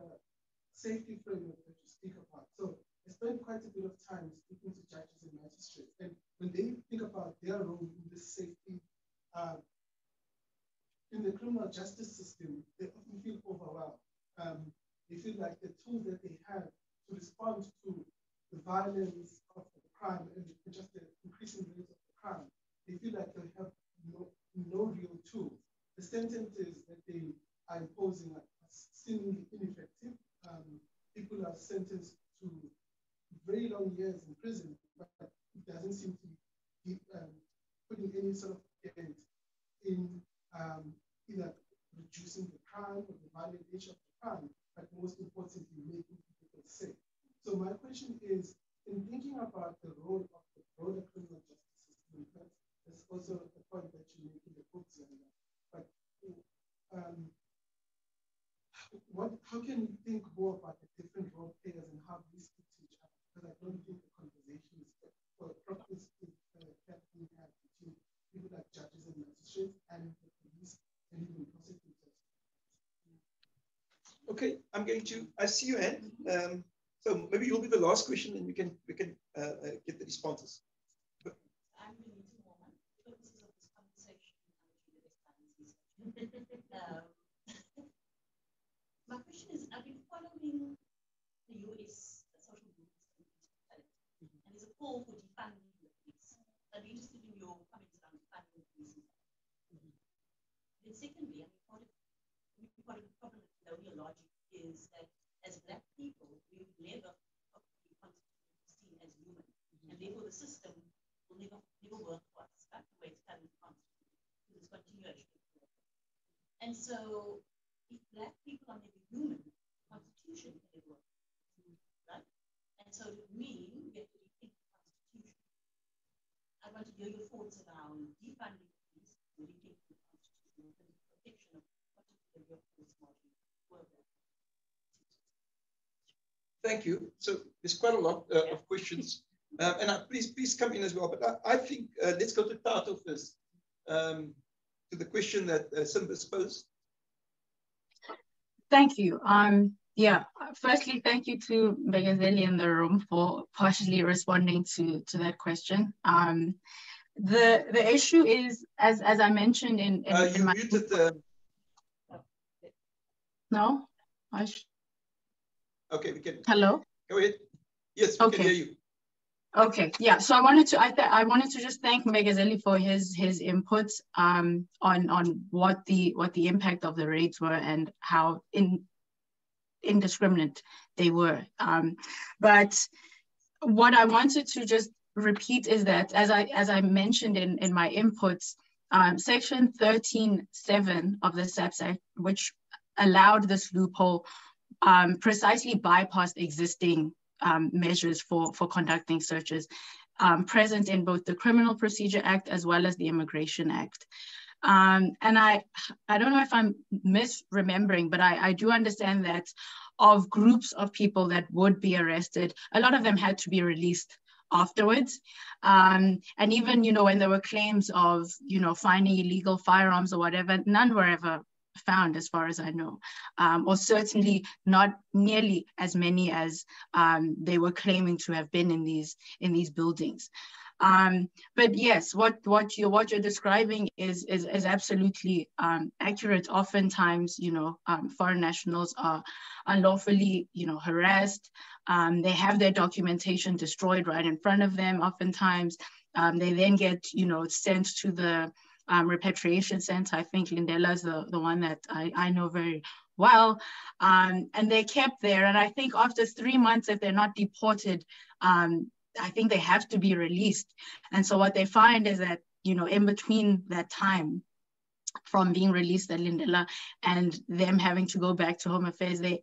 safety framework that you speak about. So I spent quite a bit of time speaking to judges and magistrates, and when they think about their role in this safety, in the criminal justice system, they often feel overwhelmed. They feel like the tools that they have to respond to the violence of the crime and just the increasing rate of the crime, they feel like they have no real tools. The sentences that they are imposing are seemingly ineffective. People are sentenced to very long years in prison, but it doesn't seem to be putting any sort of dent in either reducing the crime or the violent nature of the crime, but most importantly, making people safe. So my question is, in thinking about the role of the broader criminal justice system, that's also the point that you make in the book, Ziyanda. But how can you think more about the different role players and how these fit to each other? Because I don't think the conversation is happening between people like judges and magistrates and the police and even prosecutors. Okay, I see your hand. So maybe you'll be the last question and we can get the responses. I'm going to moment for purposes of this conversation. My question is, I've been following the US social movements and there's a call for defunding the police. I'd be interested in your comments around defunding the police. Then secondly, part of the problem with colonial logic is that as Black people, we've never properly seen as human, and therefore the system will never work for us, right? The way it's currently constituted, because it's continuation. And so, if Black people are never human, the Constitution can never work, right? And so, to me, we have to rethink the Constitution. I want to hear your thoughts around defunding the police, rethinking the Constitution, and the protection of particularly your police model. Thank you. So there's quite a lot of questions, and please come in as well. But I think let's go to Thato first, to the question that Simba's posed. Thank you. Yeah. Firstly, thank you to Mbegazeli in the room for partially responding to that question. The issue is, as I mentioned in my muted the. No. Okay, we can. Hello. Go ahead. Yes, we can hear you. Okay, yeah. So I wanted to just thank Mbegazeli for his inputs on what the impact of the raids were and how indiscriminate they were. But what I wanted to just repeat is that as I mentioned in my inputs, Section 13(7) of the SAPS Act, which allowed this loophole, precisely bypassed existing measures for conducting searches present in both the Criminal Procedure Act as well as the Immigration Act. And I don't know if I'm misremembering, but I do understand that of groups of people that would be arrested, a lot of them had to be released afterwards. And even, when there were claims of, finding illegal firearms or whatever, none were ever found as far as I know, or certainly not nearly as many as they were claiming to have been in these buildings. But yes, what you're describing is absolutely accurate. Oftentimes, foreign nationals are unlawfully, harassed. They have their documentation destroyed right in front of them. Oftentimes, they then get, sent to the repatriation center. I think Lindela is the one that I know very well. And they're kept there. And I think after 3 months, if they're not deported, I think they have to be released. And so what they find is that, in between that time from being released at Lindela and them having to go back to Home Affairs, they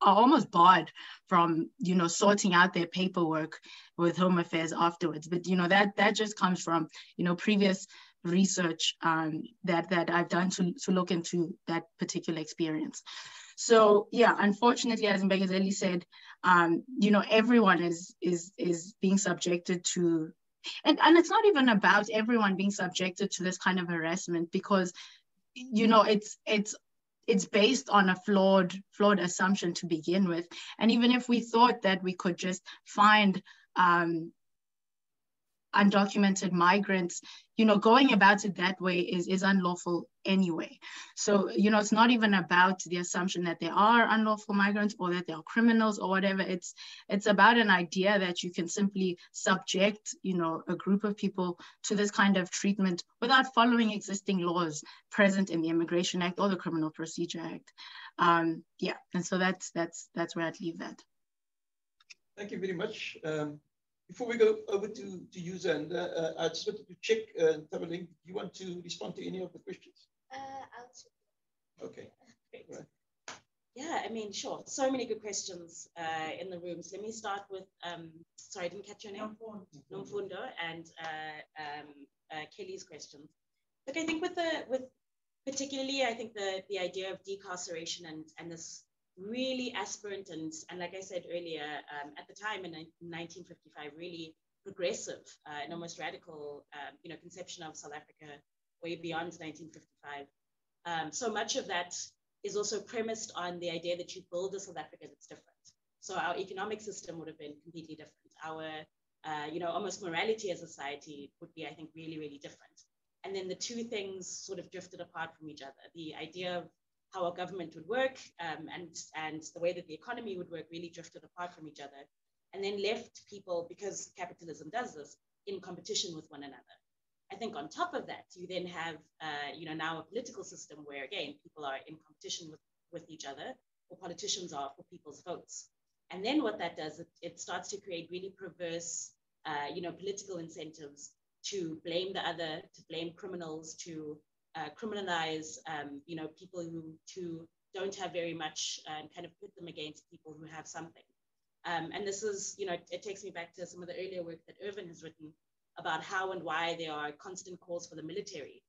are almost barred from, sorting out their paperwork with Home Affairs afterwards. But, that just comes from, previous research that I've done to look into that particular experience. So yeah, unfortunately, as Mbegazeli said, everyone is being subjected to, and it's not even about everyone being subjected to this kind of harassment, because it's based on a flawed assumption to begin with. And even if we thought that we could just find undocumented migrants, you know, going about it that way is unlawful anyway. So, you know, it's not even about the assumption that there are unlawful migrants or that they are criminals or whatever. It's about an idea that you can simply subject, you know, a group of people to this kind of treatment without following existing laws present in the Immigration Act or the Criminal Procedure Act. Yeah, and so that's where I'd leave that. Thank you very much. Before we go over to you, Ziyanda, I just wanted to check, Ntebaleng, do you want to respond to any of the questions? I'll check. Okay. Right. Yeah, I mean, sure. So many good questions in the room. So let me start with, sorry, I didn't catch your name. Nomfundo and Kelly's questions. Look, I think with particularly, I think the idea of decarceration and this really aspirant and like I said earlier, at the time in 1955, really progressive and almost radical, you know, conception of South Africa way beyond 1955. So much of that is also premised on the idea that you build a South Africa that's different. So our economic system would have been completely different. Our, you know, almost morality as a society would be, I think, really, really different. And then the two things sort of drifted apart from each other. The idea of how our government would work and the way that the economy would work really drifted apart from each other, and then left people, because capitalism does this, in competition with one another. I think on top of that, you then have, you know, now a political system where, again, people are in competition with each other, or politicians are for people's votes. And then what that does, it starts to create really perverse, you know, political incentives to blame the other, to blame criminals, to criminalize, you know, people who don't have very much, and kind of put them against people who have something. And this is, you know, it takes me back to some of the earlier work that Irvin has written about how and why there are constant calls for the military,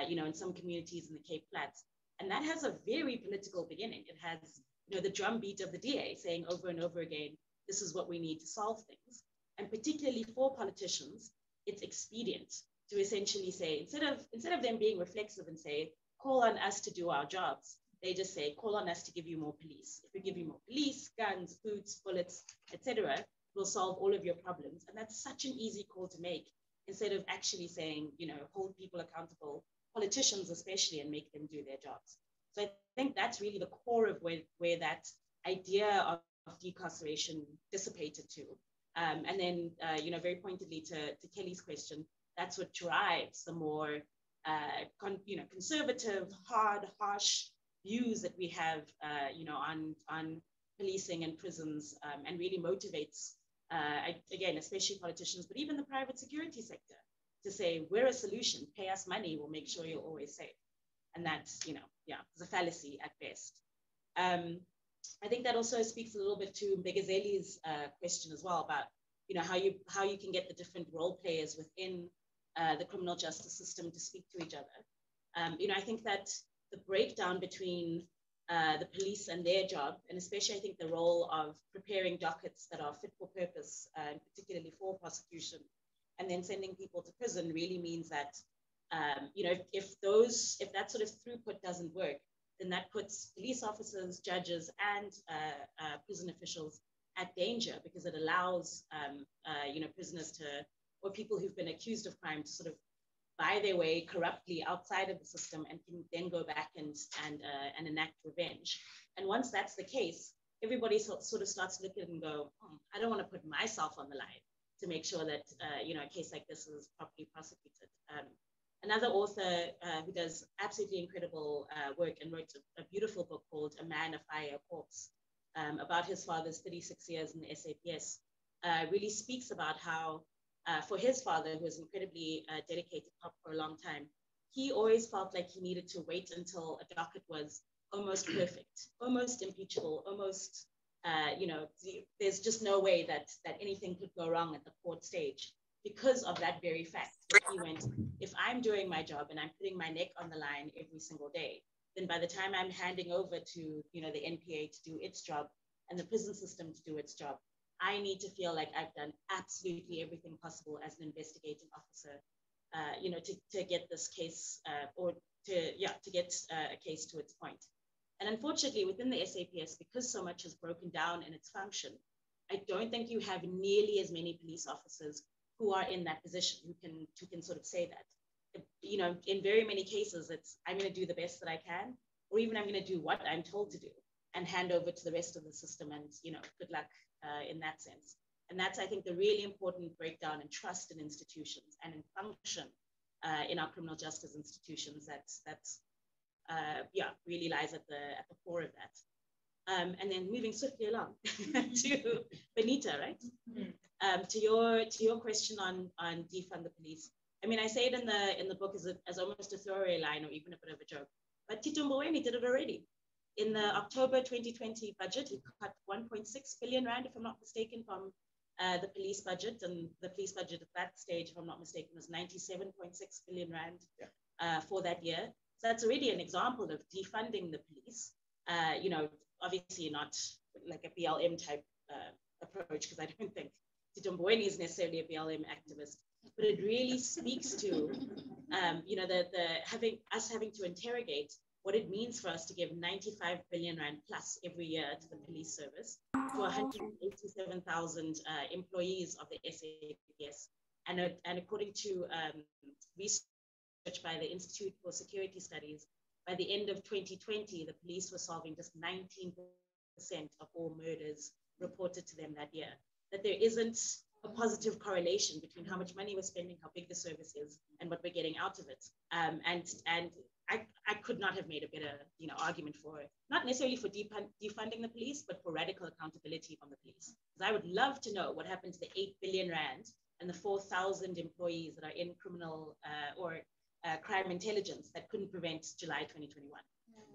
you know, in some communities in the Cape Flats. And that has a very political beginning. It has, you know, the drumbeat of the DA saying over and over again, this is what we need to solve things. And particularly for politicians, it's expedient to essentially say, instead of them being reflexive and say, call on us to do our jobs, they just say, call on us to give you more police. If we give you more police, guns, boots, bullets, etc., we'll solve all of your problems. And that's such an easy call to make, instead of actually saying, you know, hold people accountable, politicians especially, and make them do their jobs. So I think that's really the core of where that idea of decarceration dissipated to. And then, you know, very pointedly to Kelly's question, that's what drives the more, you know, conservative, hard, harsh views that we have, you know, on policing and prisons, and really motivates, again, especially politicians, but even the private security sector, to say, we're a solution, pay us money, we'll make sure you're always safe. And that's, you know, yeah, it's a fallacy at best. I think that also speaks a little bit to Mbegazeli's question as well about, you know, how you can get the different role players within the criminal justice system to speak to each other. You know, I think that the breakdown between the police and their job, and especially I think the role of preparing dockets that are fit for purpose, particularly for prosecution, and then sending people to prison, really means that, you know, if that sort of throughput doesn't work, then that puts police officers, judges, and prison officials at danger, because it allows, you know, prisoners or people who've been accused of crime to sort of buy their way corruptly outside of the system and can then go back and enact revenge. And once that's the case, everybody sort of starts to look at it and go, I don't want to put myself on the line to make sure that, you know, a case like this is properly prosecuted. Another author who does absolutely incredible work and wrote a beautiful book called A Man, a Fire, a Corpse, about his father's 36 years in the SAPS, really speaks about how, for his father, who was incredibly dedicated cop for a long time, he always felt like he needed to wait until a docket was almost perfect, almost impeachable, almost, you know, there's just no way that anything could go wrong at the court stage, because of that very fact that he went, if I'm doing my job and I'm putting my neck on the line every single day, then by the time I'm handing over to, you know, the NPA to do its job and the prison system to do its job, I need to feel like I've done absolutely everything possible as an investigating officer, you know, to get this case, or to get a case to its point. And unfortunately, within the SAPS, because so much is broken down in its function, I don't think you have nearly as many police officers who are in that position, who can sort of say that. You know, in very many cases, it's I'm going to do the best that I can, or even I'm going to do what I'm told to do and hand over to the rest of the system, and, you know, good luck in that sense. And that's, I think, the really important breakdown in trust in institutions and in function in our criminal justice institutions. That's really lies at the core of that. And then moving swiftly along to Benita, right? To your question on defund the police. I mean, I say it in the book as almost a throwaway line or even a bit of a joke. But Tito Mboweni did it already. In the October 2020 budget, he cut 1.6 billion rand, if I'm not mistaken, from the police budget, and the police budget at that stage, if I'm not mistaken, was 97.6 billion rand for that year. So that's already an example of defunding the police. You know, obviously not like a BLM type approach, because I don't think Tito Mboweni is necessarily a BLM activist, but it really speaks to, you know, having to interrogate what it means for us to give 95 billion rand plus every year to the police service, to 187,000 employees of the SAPS. And according to research by the Institute for Security Studies, by the end of 2020, the police were solving just 19% of all murders reported to them that year. That there isn't a positive correlation between how much money we're spending, how big the service is, and what we're getting out of it. And I could not have made a better, you know, argument for it. Not necessarily for defunding the police, but for radical accountability from the police. Because I would love to know what happened to the 8 billion rand and the 4,000 employees that are in criminal or crime intelligence that couldn't prevent July 2021.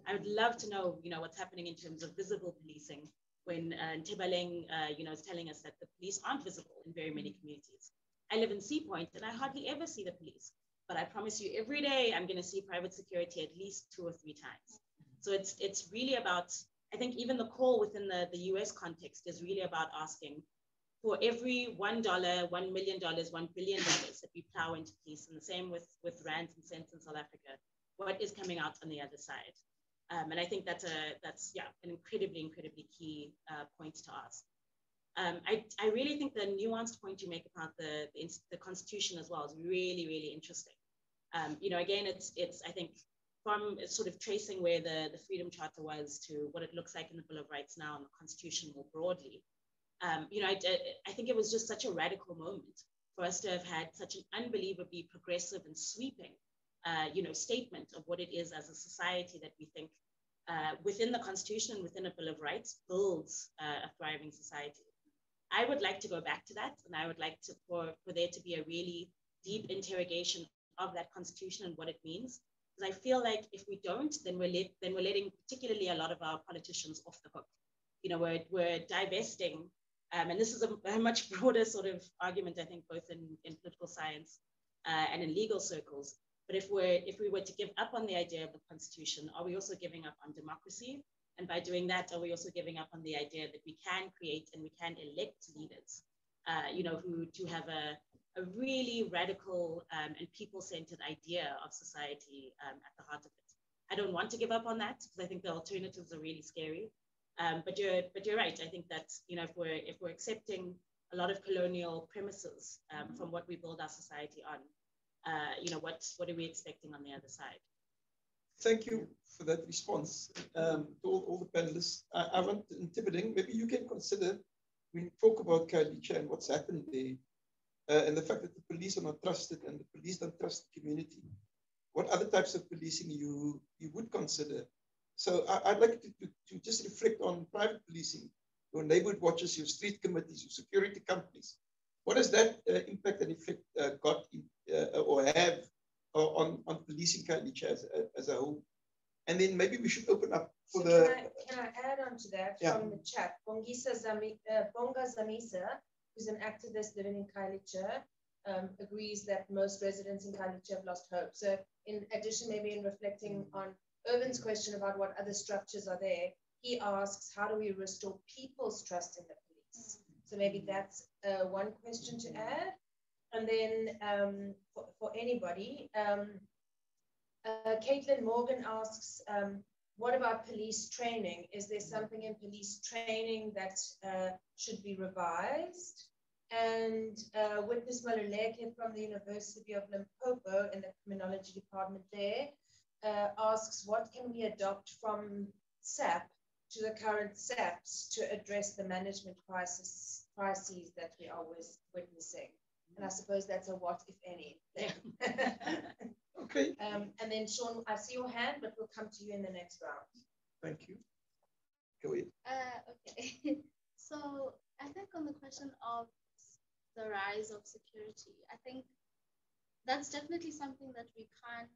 I would love to know, you know, what's happening in terms of visible policing when Ntebaleng, you know, is telling us that the police aren't visible in very many communities. I live in Sea Point and I hardly ever see the police. But I promise you, every day I'm going to see private security at least 2 or 3 times. So it's really about, I think even the call within the US context is really about asking for every $1, $1 million, $1 billion that we plow into police, and the same with rands and cents in South Africa, what is coming out on the other side? And I think that's an incredibly key point to ask. I really think the nuanced point you make about the Constitution as well is really interesting. You know, again, it's I think from sort of tracing where the Freedom Charter was to what it looks like in the Bill of Rights now and the Constitution more broadly. You know, I think it was just such a radical moment for us to have had such an unbelievably progressive and sweeping, you know, statement of what it is as a society that we think within the Constitution and within a Bill of Rights builds a thriving society. I would like to go back to that, and I would like to for there to be a really deep interrogation of that Constitution and what it means. Because I feel like if we don't, then we're letting particularly a lot of our politicians off the hook. You know, we're divesting, and this is a much broader sort of argument, I think, both in political science and in legal circles. But if we were to give up on the idea of the Constitution, are we also giving up on democracy? And by doing that, are we also giving up on the idea that we can create and we can elect leaders, you know, who have a really radical and people-centered idea of society at the heart of it? I don't want to give up on that because I think the alternatives are really scary. But you're right. I think that, you know, if we're accepting a lot of colonial premises from what we build our society on, you know, what are we expecting on the other side? Thank you for that response to all the panelists. I want Ntebaleng, maybe you can consider, when you talk about Khayelitsha and what's happened there, and the fact that the police are not trusted and the police don't trust the community, what other types of policing you would consider? So I'd like to just reflect on private policing, your neighborhood watches, your street committees, your security companies. What has that impact and effect got or have on policing Khayelitsha as a whole? And then maybe we should open up for Can I add on to that from the chat? Bonga Zamisa, who's an activist living in Khayelitsha, agrees that most residents in Khayelitsha have lost hope. So in addition, maybe in reflecting on Irvin's question about what other structures are there, he asks, how do we restore people's trust in the police? So maybe that's one question to add. And then for anybody, Caitlin Morgan asks, what about police training? Is there something in police training that should be revised? And witness Maluleke from the University of Limpopo in the criminology department there asks, what can we adopt from SAP to the current SAPs to address the management crises that we are witnessing? And I suppose that's a what, if any, thing. Okay. And then Sean, I see your hand, but we'll come to you in the next round. Thank you. Go ahead. Okay. So I think on the question of the rise of security, I think that's definitely something that we can't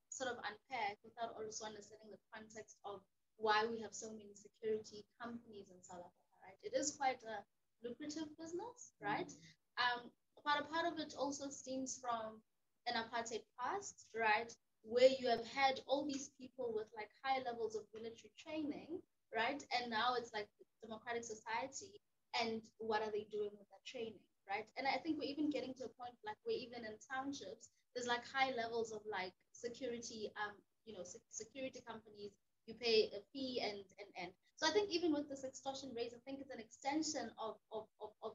sort of unpack without also understanding the context of why we have so many security companies in South Africa, right? It is quite a lucrative business, right? But a part of it also stems from an apartheid past, right? Where you have had all these people with like high levels of military training, right? And now it's like democratic society, and what are they doing with that training, right? And I think we're even getting to a point like where even in townships, there's like high levels of like security, security companies, you pay a fee and. So I think even with this extortion rates, I think it's an extension of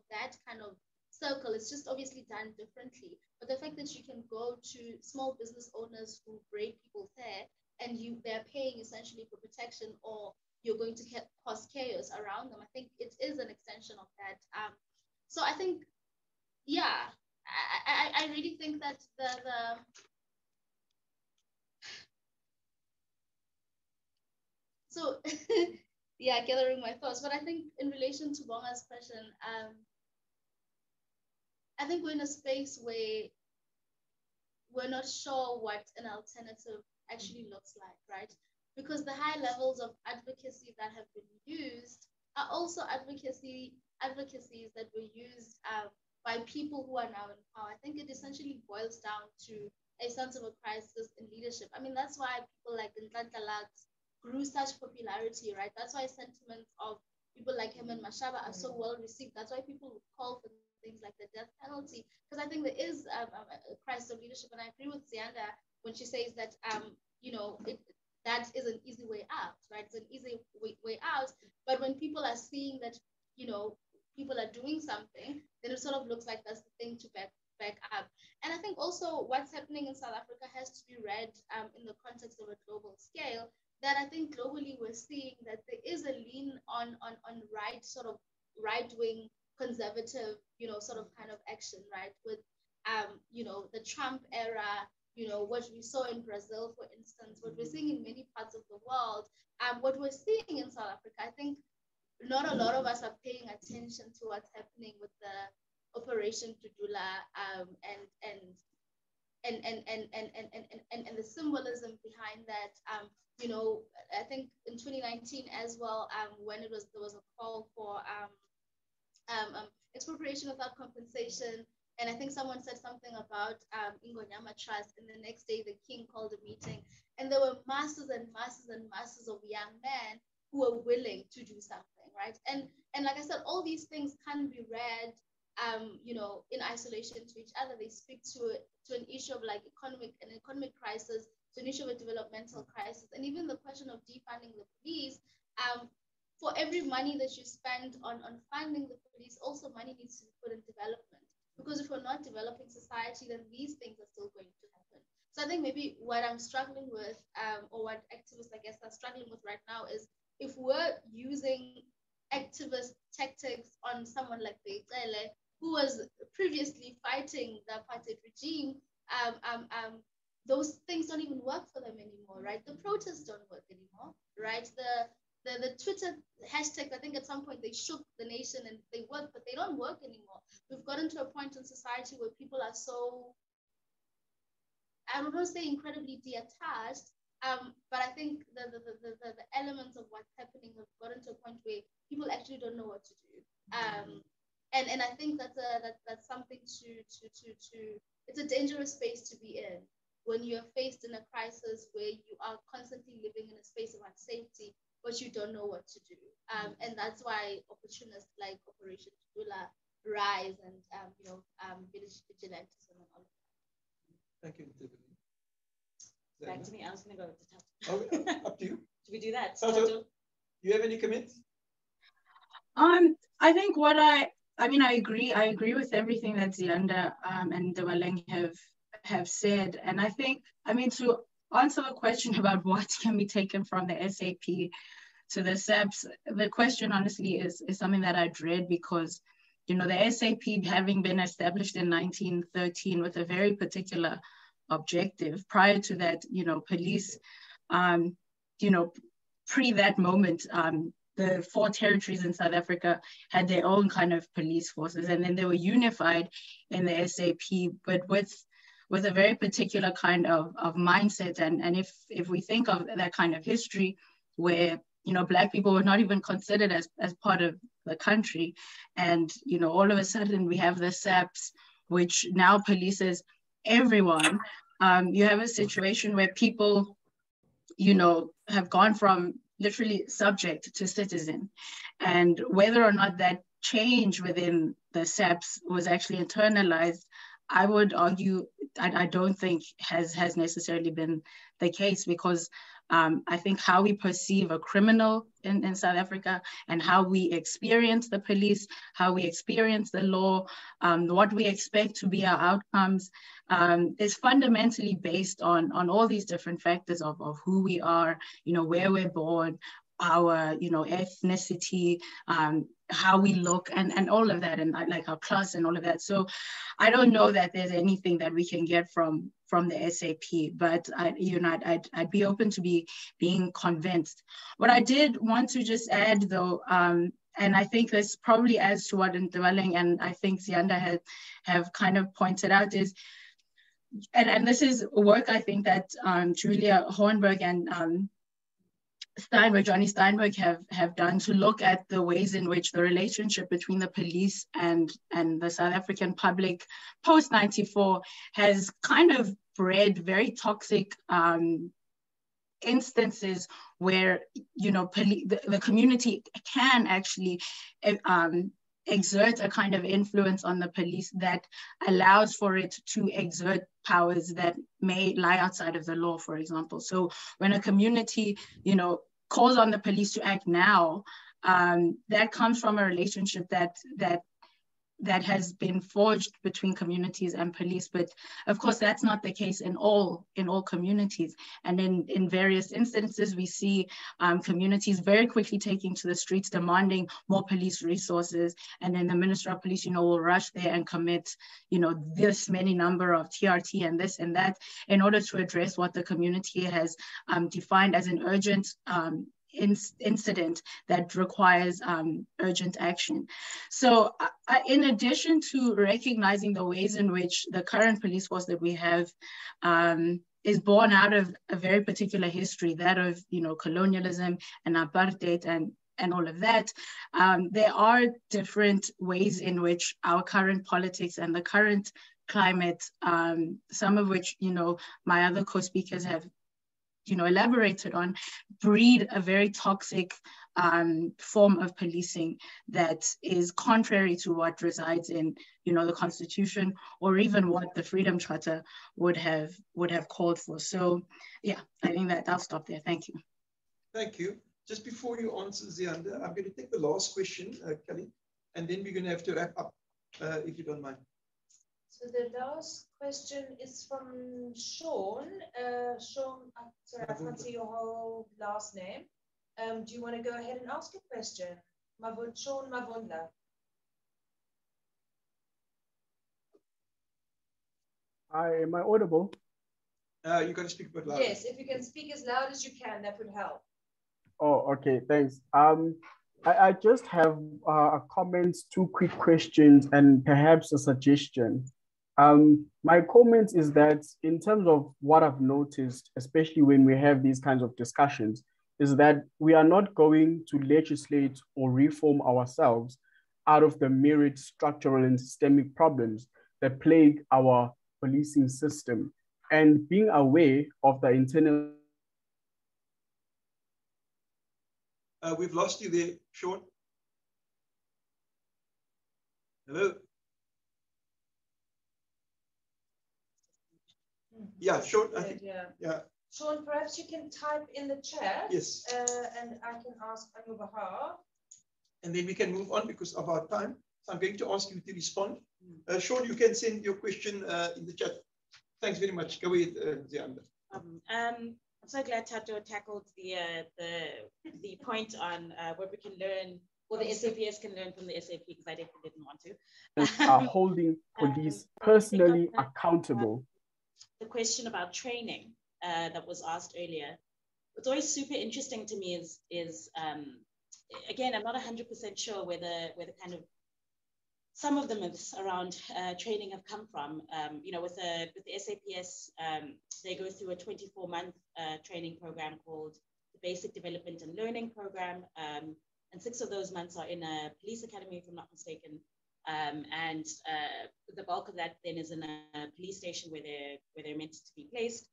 that kind of circle. It's just obviously done differently. But the fact that you can go to small business owners who braid people's hair and they're paying essentially for protection, or you're going to cause chaos around them, I think it is an extension of that. So I think, yeah, I really think that so yeah, gathering my thoughts. But I think in relation to Bonga's question, I think we're in a space where we're not sure what an alternative actually looks like, right? Because the high levels of advocacy that have been used are also advocacies that were used by people who are now in power. I think it essentially boils down to a sense of a crisis in leadership. I mean, that's why people like Ntebaleng Morake grew such popularity, right? That's why sentiments of people like him and Mashaba are so well received. That's why people call for things like the death penalty, because I think there is a crisis of leadership. And I agree with Ziyanda when she says that, that is an easy way out, right? It's an easy way out. But when people are seeing that, people are doing something, then it sort of looks like that's the thing to back up. And I think also what's happening in South Africa has to be read in the context of a global scale, that I think globally we're seeing that there is a lean on right-wing conservative, sort of kind of action, right? With, the Trump era, what we saw in Brazil, for instance, what we're seeing in many parts of the world, what we're seeing in South Africa, I think not a lot of us are paying attention to what's happening with the Operation Tudula and the symbolism behind that. I think in 2019 as well, when there was a call for expropriation without compensation, and I think someone said something about Ingonyama Trust, and the next day the king called a meeting, and there were masses and masses and masses of young men who were willing to do something, right? And like I said, all these things can be read, in isolation to each other. They speak to an issue of like an economic crisis, to an issue of a developmental crisis, and even the question of defunding the police. For every money that you spend on funding the police, also money needs to be put in development. Because if we're not developing society, then these things are still going to happen. So I think maybe what I'm struggling with, or what activists, I guess, are struggling with right now is, if we're using activist tactics on someone like Ntebaleng, who was previously fighting the apartheid regime, those things don't even work for them anymore, right? The protests don't work anymore, right? The Twitter hashtags, I think at some point they shook the nation and they work, but they don't work anymore. We've gotten to a point in society where people are so, I don't want to say incredibly detached, but I think the elements of what's happening have gotten to a point where people actually don't know what to do. And I think that's something it's a dangerous space to be in when you're faced in a crisis where you are constantly living in a space of unsafety, but you don't know what to do. And that's why opportunists like Operation Tudula rise, and village vigilantism and all of that. Thank you, Ntebaleng. Back to me. I was going to go to Thato. Oh, up to you. Should we do that? Thato, do you have any comments? I think what I I mean, I agree with everything that Ziyanda and Ntebaleng have said. And I think, I mean, to answer the question about what can be taken from the SAP to the SAPs, the question honestly is something that I dread because, you know, the SAP having been established in 1913 with a very particular objective. Prior to that, you know, police, you know, pre that moment, the 4 territories in South Africa had their own kind of police forces, and then they were unified in the SAP, but with a very particular kind of mindset. And if we think of that kind of history where, you know, Black people were not even considered as part of the country, and, you know, all of a sudden we have the SAPs, which now polices everyone. You have a situation where people, you know, have gone from literally subject to citizen, and whether or not that change within the SAPs was actually internalized, I would argue I don't think has necessarily been the case, because I think how we perceive a criminal in South Africa and how we experience the police, how we experience the law, what we expect to be our outcomes, is fundamentally based on all these different factors of who we are, you know, where we're born, our, you know, ethnicity, how we look, and all of that, and like our class and all of that. So I don't know that there's anything that we can get from the SAP, but I'd be open to being convinced. What I did want to just add though, and I think this probably adds to what Ntebaleng and I think Ziyanda have kind of pointed out is, and this is work I think that Julia Hornberg and Johnny Steinberg have done to look at the ways in which the relationship between the police and the South African public post-94 has kind of bred very toxic instances where, you know, the community can actually exert a kind of influence on the police that allows for it to exert powers that may lie outside of the law, for example. So when a community, you know, calls on the police to act now, that comes from a relationship that has been forged between communities and police. But of course, that's not the case in all communities. And in various instances, we see communities very quickly taking to the streets, demanding more police resources. And then the Minister of Police, you know, will rush there and commit, you know, this many number of TRT and this and that in order to address what the community has defined as an urgent incident that requires urgent action. So in addition to recognizing the ways in which the current police force that we have is born out of a very particular history, that of, you know, colonialism and apartheid and all of that, there are different ways in which our current politics and the current climate, some of which, you know, my other co-speakers have, you know, elaborated on, breed a very toxic form of policing that is contrary to what resides in, you know, the Constitution, or even what the Freedom Charter would have called for. So yeah, I think that I'll stop there. Thank you. Thank you. Just before you answer, Ziyanda, I'm going to take the last question, Kelly, and then we're going to have to wrap up, if you don't mind. So the last question is from Sean. Sean, sorry, I can't see your whole last name. Do you want to go ahead and ask a question? Sean Mavundla. Hi, am I audible? You're going to speak a bit louder. Yes, if you can speak as loud as you can, that would help. Oh, okay, thanks. I just have a comment, 2 quick questions, and perhaps a suggestion. My comment is that in terms of what I've noticed, especially when we have these kinds of discussions, is that we are not going to legislate or reform ourselves out of the myriad structural and systemic problems that plague our policing system. And being aware of the internal... We've lost you there, Sean. Hello? Yeah, Sean, I think, yeah. Sean, perhaps you can type in the chat. Yes. And I can ask on your behalf. And then we can move on because of our time. So I'm going to ask you to respond. Sean, you can send your question in the chat. Thanks very much. Go ahead, Ziyanda. I'm so glad Thato tackled the point on what we can learn, or the SAPS can learn from the SAP, because I definitely didn't want to. Are holding police personally accountable. The question about training that was asked earlier. What's always super interesting to me is again, I'm not 100% sure where the kind of some of the myths around training have come from. You know, with the SAPS, they go through a 24-month training program called the Basic Development and Learning Program, and 6 of those months are in a police academy, if I'm not mistaken. And the bulk of that then is in a police station where they're meant to be placed.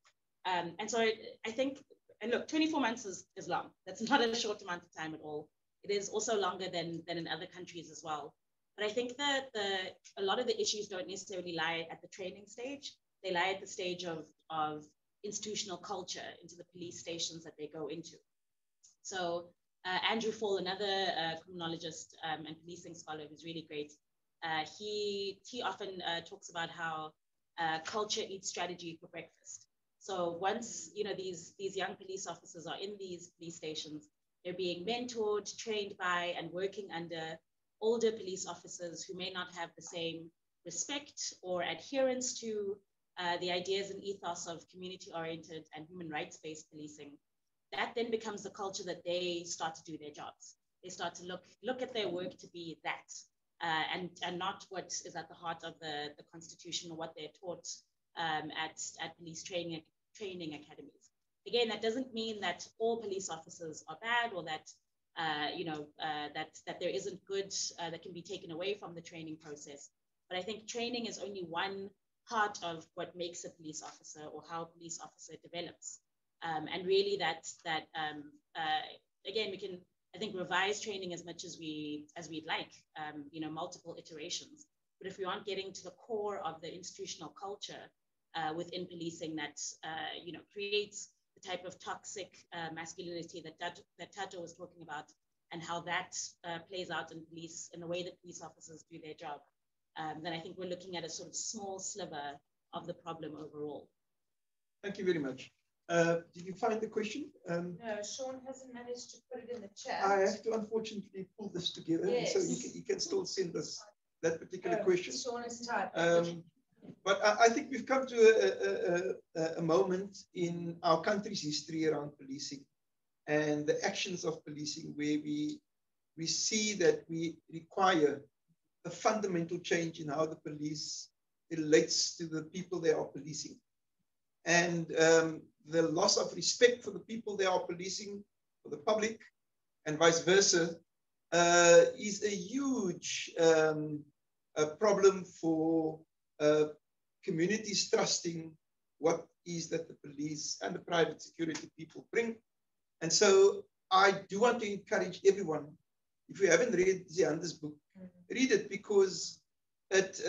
And so I think, and look, 24 months is long. That's not a short amount of time at all. It is also longer than in other countries as well. But I think that a lot of the issues don't necessarily lie at the training stage. They lie at the stage of institutional culture into the police stations that they go into. So Andrew Fall, another criminologist and policing scholar who's really great, he often talks about how culture eats strategy for breakfast. So once, you know, these young police officers are in these police stations, they're being mentored, trained by, and working under older police officers who may not have the same respect or adherence to the ideas and ethos of community-oriented and human rights-based policing. That then becomes the culture that they start to do their jobs. They start to look at their work to be that, and not what is at the heart of the Constitution or what they're taught at police training academies. Again, that doesn't mean that all police officers are bad, or that that there isn't good that can be taken away from the training process. But I think training is only one part of what makes a police officer, or how a police officer develops. And really again, we can, I think, revise training as much as we'd like, you know, multiple iterations. But if we aren't getting to the core of the institutional culture within policing that, you know, creates the type of toxic masculinity that Thato was talking about, and how that plays out in police, in the way that police officers do their job, then I think we're looking at a sort of small sliver of the problem overall. Thank you very much. Did you find the question? No, Sean hasn't managed to put it in the chat. I have to unfortunately pull this together, yes. So you can still send us that particular question. Sean is typed. But I think we've come to a moment in our country's history around policing and the actions of policing, where we see that we require a fundamental change in how the police relates to the people they are policing. And the loss of respect for the people they are policing, for the public, and vice versa, is a huge problem for communities trusting what is that the police and the private security people bring. And so I do want to encourage everyone, if you haven't read Ziyanda's book, read it, because it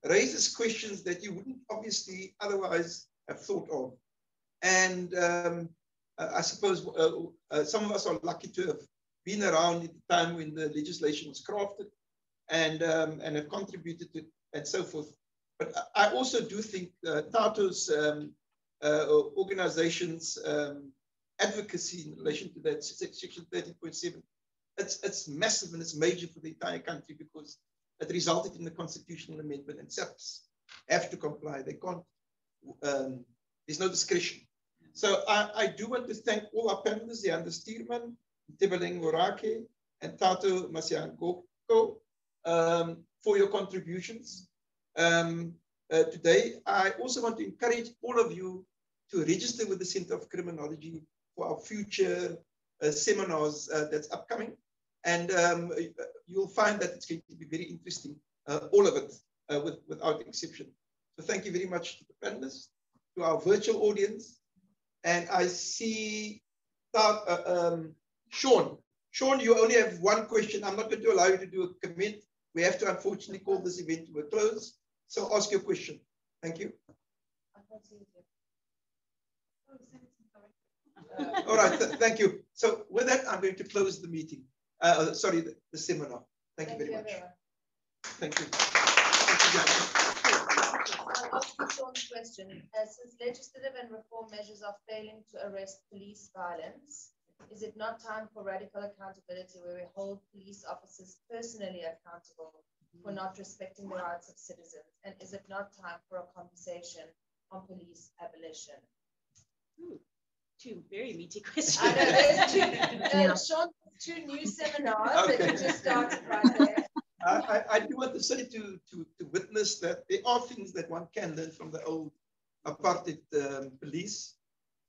raises questions that you wouldn't obviously otherwise have thought of. And I suppose some of us are lucky to have been around at the time when the legislation was crafted and have contributed to it and so forth. But I also do think Thato's organization's advocacy in relation to that section 13.7, it's massive and it's major for the entire country, because it resulted in the constitutional amendment, and SAPs have to comply. They can't, there's no discretion. So I do want to thank all our panelists, Ziyanda Stuurman, Ntebaleng Morake, and Thato Masiangoako, for your contributions today. I also want to encourage all of you to register with the Centre of Criminology for our future seminars that's upcoming. And you'll find that it's going to be very interesting, all of it, without exception. So thank you very much to the panelists, to our virtual audience. And I see Sean. Sean, you only have one question. I'm not going to allow you to do a comment. We have to unfortunately call this event to a close. So ask your question. Thank you. All right, thank you. So with that, I'm going to close the meeting. Sorry, the seminar. Thank you very much. Everyone. Thank you. I'll ask you Sean's question. Since legislative and reform measures are failing to arrest police violence, is it not time for radical accountability where we hold police officers personally accountable for not respecting the rights of citizens? And is it not time for a conversation on police abolition? Ooh, two very meaty questions. I know, there's Sean, two new seminars that you just started right there. I do want to say to witness that there are things that one can learn from the old apartheid police.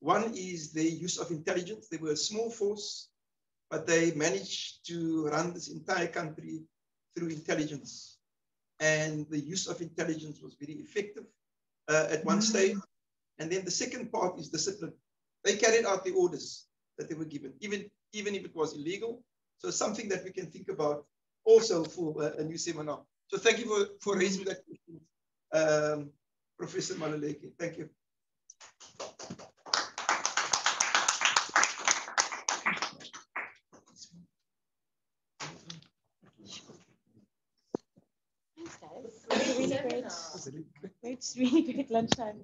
One is the use of intelligence. They were a small force, but they managed to run this entire country through intelligence. And the use of intelligence was very effective at one stage. And then the second part is discipline. They carried out the orders that they were given, even if it was illegal. So something that we can think about also for a new seminar. So thank you for raising that question, Professor Maluleke. Thank you. Thanks, guys. Really great. It's really great lunchtime.